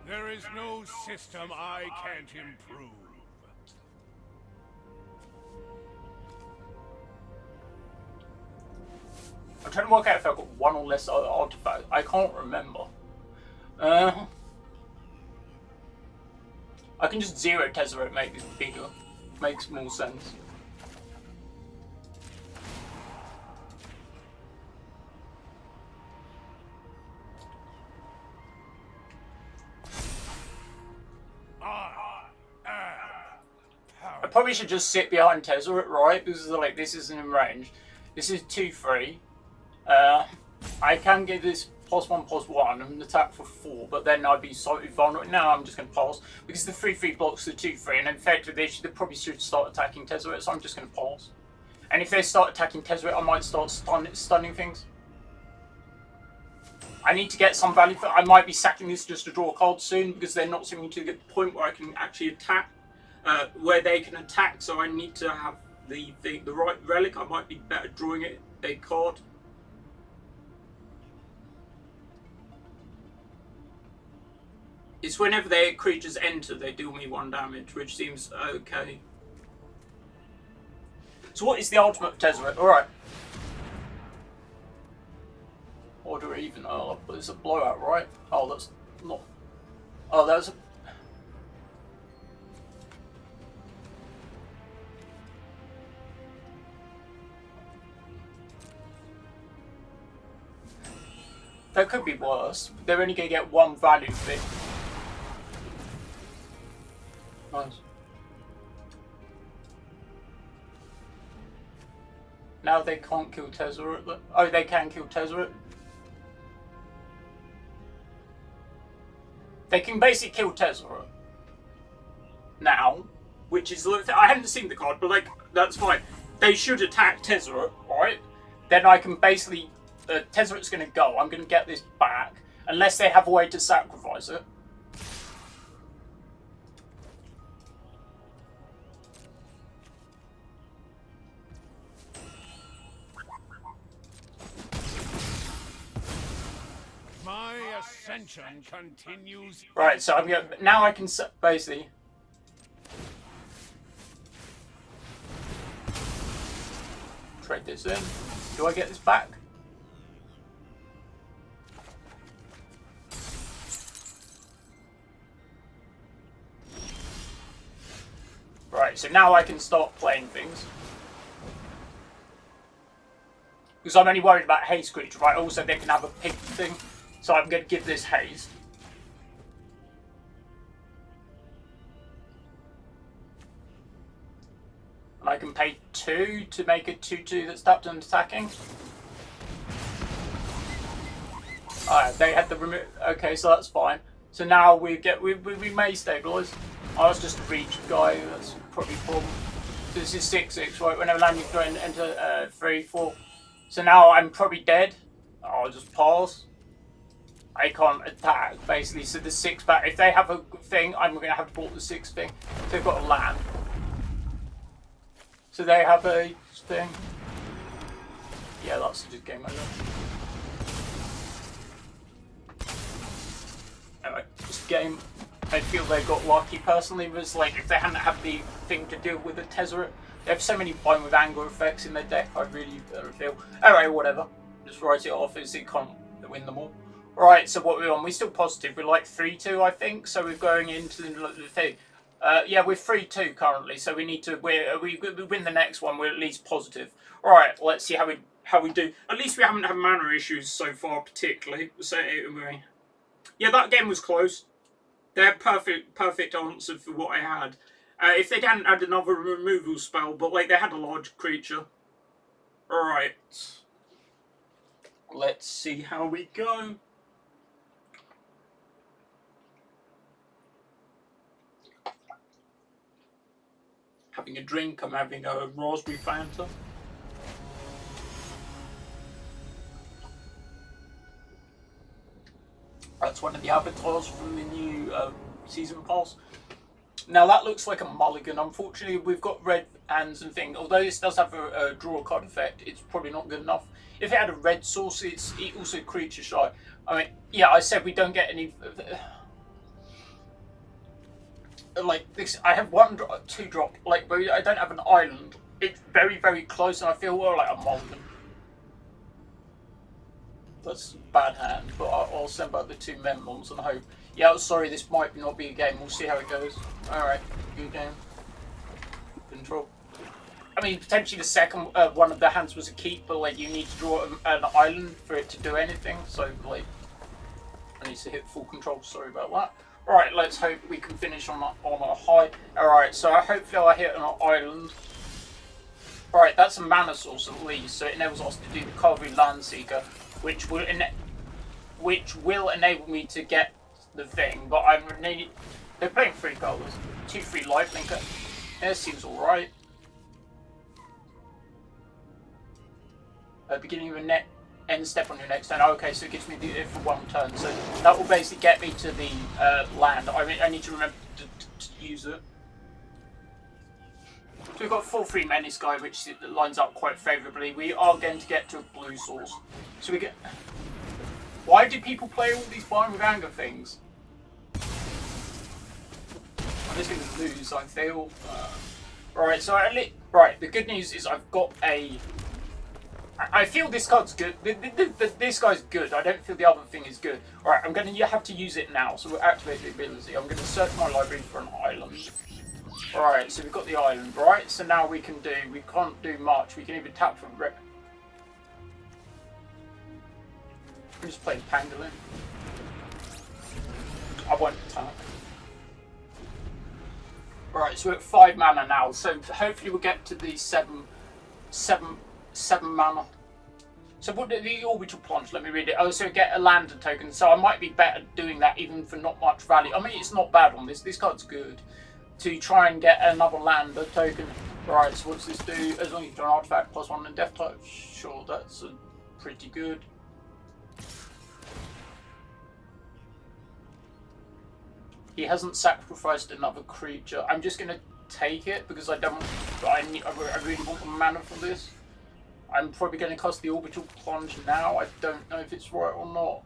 There is no system I can't improve. I'm trying to work out if I've got 1 or less other artifacts. I can't remember. I can just 0 Tezzeret, make this bigger. Makes more sense. I probably should just sit behind Tezzeret, right? Because like this isn't in range. This is 2/3. I can give this +1/+1 and attack for 4, but then I'd be slightly vulnerable. Now I'm just going to pass because the 3/3 blocks the 2/3, and in fact they probably should start attacking Tezzeret, so I'm just going to pass. And if they start attacking Tezzeret, I might start stunning things. I need to get some value for. I might be sacking this just to draw a card soon because they're not seeming to get the point where I can actually attack, where they can attack. So I need to have the right relic. I might be better drawing a card. It's whenever their creatures enter, they deal me 1 damage, which seems okay. So what is the ultimate Tezzeret? Alright. Order even. Oh, but it's a blowout, right? Oh, that's not. Oh, that's a. That could be worse. They're only going to get 1 value for it. Nice. Now they can't kill Tezzeret. Oh, they can kill Tezzeret. They can basically kill Tezzeret now, which is I haven't seen the card, but like that's fine. They should attack Tezzeret, right? Then I can basically Tezzeret's going to go. I'm going to get this back unless they have a way to sacrifice it. My ascension continues. Right, so I'm going. Now I can basically. Trade this in. Do I get this back? Right, so now I can start playing things. Because I'm only worried about haste creature, right? Also, they can have a pig thing. So I'm going to give this haste. And I can pay 2 to make a 2/2 that's tapped and attacking. Alright, they had the remove. Okay, so that's fine. So now we may stabilise. Oh, that's just a reach guy. That's probably a problem. So this is 6/6, right? Whenever landing, throw and enter 3/4. So now I'm probably dead. I'll just pause. I can't attack, basically. So the 6 back. If they have a thing, I'm going to have to bought the 6 thing. So they've got a land. So they have a thing. Yeah, that's just game over. Anyway, this game, I feel they got lucky personally. Was like if they hadn't had the thing to deal with the Tezzeret, they have so many bind with anger effects in their deck. I really feel. Anyway, whatever. Just write it off as it can't win them all. Right, so what we're on? We're still positive. We're like 3-2, I think. So we're going into the thing. Yeah, we're 3-2 currently. So we need to. We win the next one. We're at least positive. All right, let's see how we do. At least we haven't had mana issues so far, particularly. So yeah, that game was close. They had perfect answer for what I had. If they hadn't had another removal spell, but like they had a large creature. All right. Let's see how we go. Having a drink, I'm having a raspberry Fanta. That's one of the avatars from the new season pass. Now that looks like a mulligan. Unfortunately, we've got red hands and things. Although this does have a draw card effect, it's probably not good enough. If it had a red source, it's also creature shy. I mean, yeah, I said we don't get any. Like this, I have 1/2 drop. Like, but I don't have an island. It's very, very close, and I feel well like a mulligan. That's a bad hand, but I'll send back the 2 Memnons and hope. Yeah, sorry, this might not be a game. We'll see how it goes. Alright, good game. Control. I mean, potentially the second one of the hands was a keep, but like you need to draw an island for it to do anything. So like, I need to hit full control. Sorry about that. Alright, let's hope we can finish on a high. Alright, so hopefully I hit an island. Alright, that's a mana source at least, so it enables us to do the Cavalry Landseeker, which will enable me to get the thing, but I'm needing. They're playing 3 colours. 2/3 lifelinker. Yeah, seems alright. Beginning of a end step on your next turn. Okay, so it gives me the for 1 turn. So that will basically get me to the land. I need to remember to use it. So we've got 4/3 Menace guy, which lines up quite favourably. We are going to get to a blue source. So we get. Why do people play all these bind with anger things? I'm just going to lose, I feel. Right, so right, the good news is I've got a. I feel this card's good. This guy's good. I don't feel the other thing is good. Alright, I'm going to have to use it now. So we'll activate the ability. I'm going to search my library for an island. Alright, so we've got the island, right? So now we can't do much. We can even tap for rep. I'm just playing Pangolin. I won't attack. Alright, so we're at 5 mana now. So hopefully we'll get to the 7 mana. So what the orbital plunge? Let me read it. Oh, so get a lander token. So I might be better doing that even for not much value. I mean, it's not bad on this. This card's good. To try and get another lander token. Right, so what's this do? As long as you do an artifact +1 and death type. Sure, that's pretty good. He hasn't sacrificed another creature. I'm just gonna take it because I don't. I really want the mana for this. I'm probably going to cast the orbital plunge now. I don't know if it's right or not.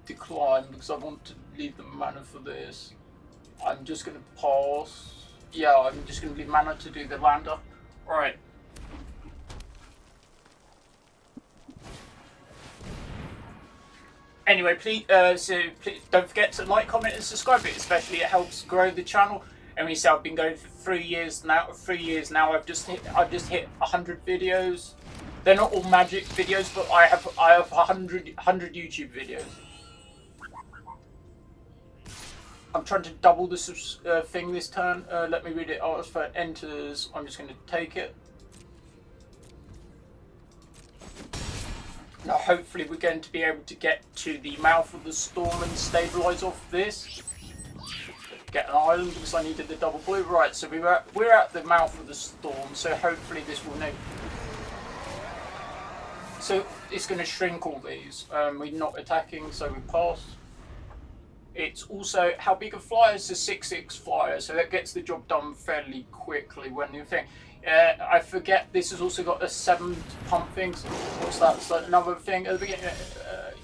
Decline because I want to leave the mana for this. I'm just going to pass. Yeah, I'm just going to leave mana to do the lander. Alright. Anyway, please don't forget to like, comment, and subscribe. Especially it helps grow the channel. And we say I've been going for 3 years now. 3 years now. I've just hit 100 videos. They're not all magic videos, but I have 100 YouTube videos. I'm trying to double the thing this turn. Let me read it. Oh, for enters. I'm just going to take it. Now, hopefully, we're going to be able to get to the mouth of the storm and stabilize off this. Get an island because I needed the double blue. Right, so we're at the mouth of the storm. So hopefully, this will know. So it's going to shrink all these. We're not attacking, so we pass. It's also, how big a flyer is a 6/6 flyer, so that gets the job done fairly quickly when you think. I forget this has also got a 7 pump things. What's that? So another thing at the beginning.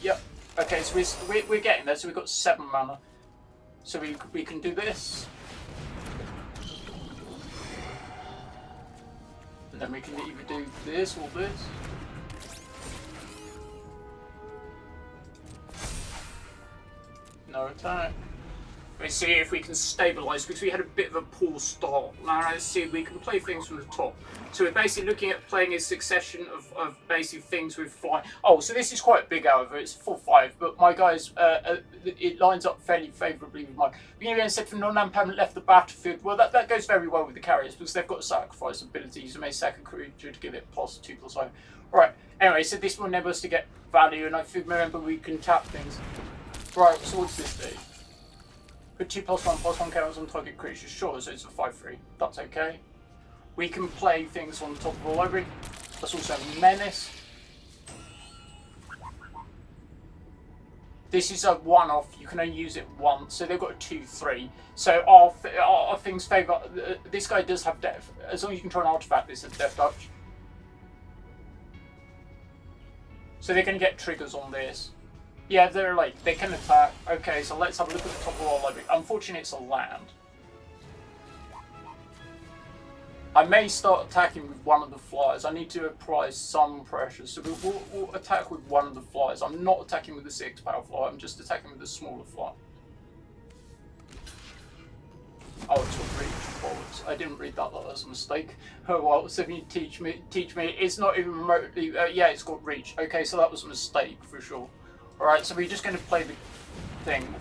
Yep. Okay, so we're getting there. So we've got 7 mana. So we can do this. And then we can either do this or this. No attack. Let's see if we can stabilise, because we had a bit of a poor start. Now let's see if we can play things from the top. So we're basically looking at playing a succession of basic things with flying. Oh, so this is quite big, however. It's 4/5, but my guys, it lines up fairly favourably with mine. Beginning said for non-land permanent left the battlefield. Well, that goes very well with the carriers, because they've got sacrifice abilities. You may sack a creature to give it +2/5. Right, anyway, so this will enable us to get value, and I remember we can tap things. Right, so what's this do? Put 2+1/+1 counters on target creatures. Sure, so it's a 5/3. That's okay. We can play things on top of the library. That's also a menace. This is a one-off. You can only use it once. So they've got a 2/3. So our things favour. This guy does have death. As long as you can try an artifact, this is death touch. So they're going to get triggers on this. Yeah, they can attack. Okay, so let's have a look at the top of our library. Unfortunately, it's a land. I may start attacking with one of the flyers. I need to apply some pressure. So we'll attack with one of the flyers. I'm not attacking with the 6 power flyer. I'm just attacking with the smaller flyer. Oh, it's got reach forwards. I didn't read that. That was a mistake. Oh well, so if you teach me. It's not even remotely. Yeah, it's got reach. Okay, so that was a mistake for sure. Alright, so we're just going to play the thing.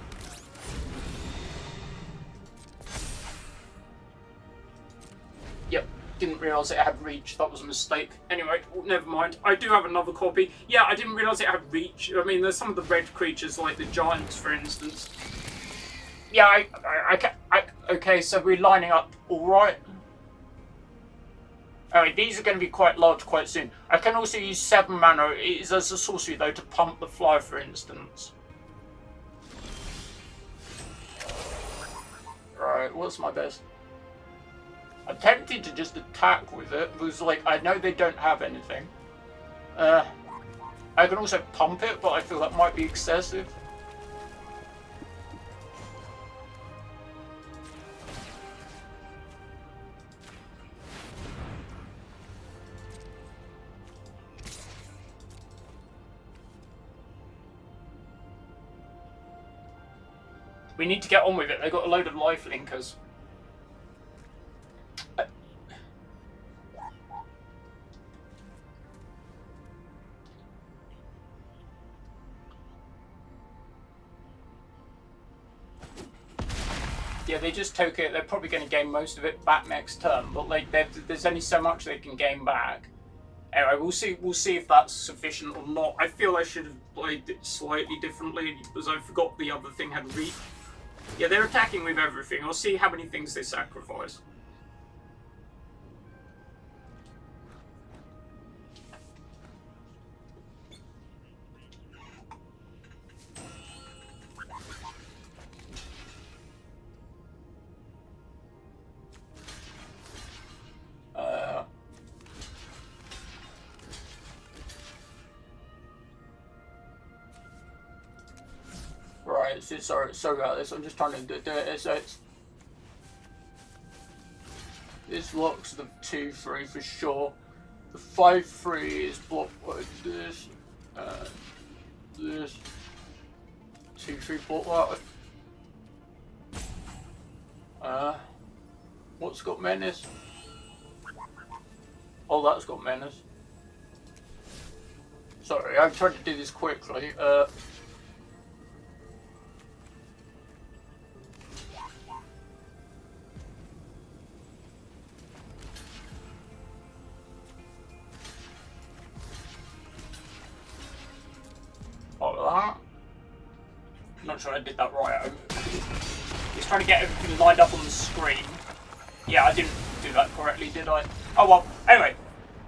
Yep, didn't realise it had reach. That was a mistake. Anyway, never mind. I do have another copy. Yeah, I didn't realise it had reach. I mean, there's some of the red creatures, like the giants, for instance. Yeah, okay, so we're lining up alright. Alright, these are going to be quite large quite soon. I can also use 7 mana. It is as a sorcery, though, to pump the flyer, for instance. Right, what's my best? I'm tempted to just attack with it, because, like, I know they don't have anything. I can also pump it, but I feel that might be excessive. We need to get on with it. They've got a load of life linkers. Yeah, they just took it. They're probably going to gain most of it back next turn, but like there's only so much they can gain back. Anyway, we'll see. We'll see if that's sufficient or not. I feel I should have played it slightly differently because I forgot the other thing had reach. Yeah, they're attacking with everything. I'll see how many things they sacrifice. Right, sorry about this. I'm just trying to do it. So this locks the 2/3 for sure. The 5/3 is blocked by this, this 2/3 block that. What's got menace? Oh, that's got menace. Sorry, I'm trying to do this quickly. Like that. Not sure I did that right. Just trying to get everything lined up on the screen. Yeah, I didn't do that correctly, did I? Oh well. Anyway,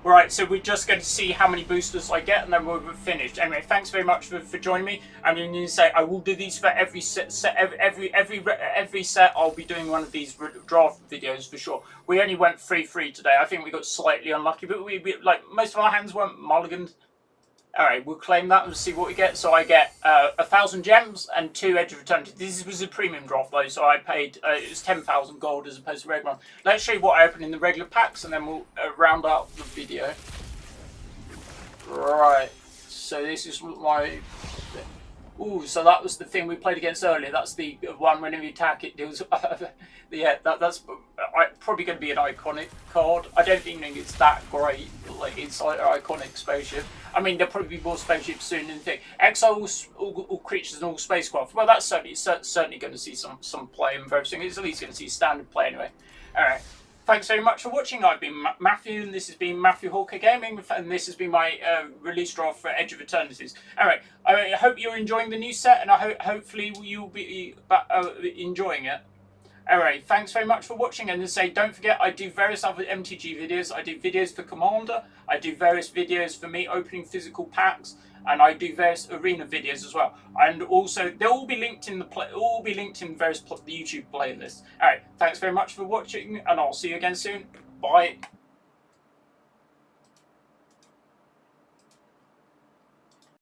right. So we're just going to see how many boosters I get, and then we're finished. Anyway, thanks very much for joining me. I'm going to say I will do these for every set. Every set, I'll be doing one of these draft videos for sure. We only went 3-3 today. I think we got slightly unlucky, but we like most of our hands weren't mulligans. Alright, we'll claim that and see what we get. So I get 1,000 gems and 2 Edge of Eternities. This was a premium draft though, so I paid, it was 10,000 gold as opposed to regular one. Let's show you what I opened in the regular packs and then we'll round out the video. Right, so this is my... Ooh, so that was the thing we played against earlier. That's the one whenever you attack it deals... yeah, that's probably going to be an iconic card. I don't think it's that great. Like, it's like an iconic spaceship. I mean, there'll probably be more spaceships soon than think. Exile all creatures and all spacecraft. Well, that's certainly going to see some play and everything. It's at least going to see standard play anyway. Alright. Thanks very much for watching. I've been Matthew, and this has been Matthew Hawker Gaming, and this has been my release draft for Edge of Eternities. Anyway, I hope you're enjoying the new set, and hopefully you'll be enjoying it. Alright, thanks very much for watching, and to say, don't forget, I do various other MTG videos. I do videos for Commander, I do various videos for me opening physical packs, and I do various arena videos as well. And also, they'll all be linked in various YouTube playlists. Alright, thanks very much for watching, and I'll see you again soon. Bye.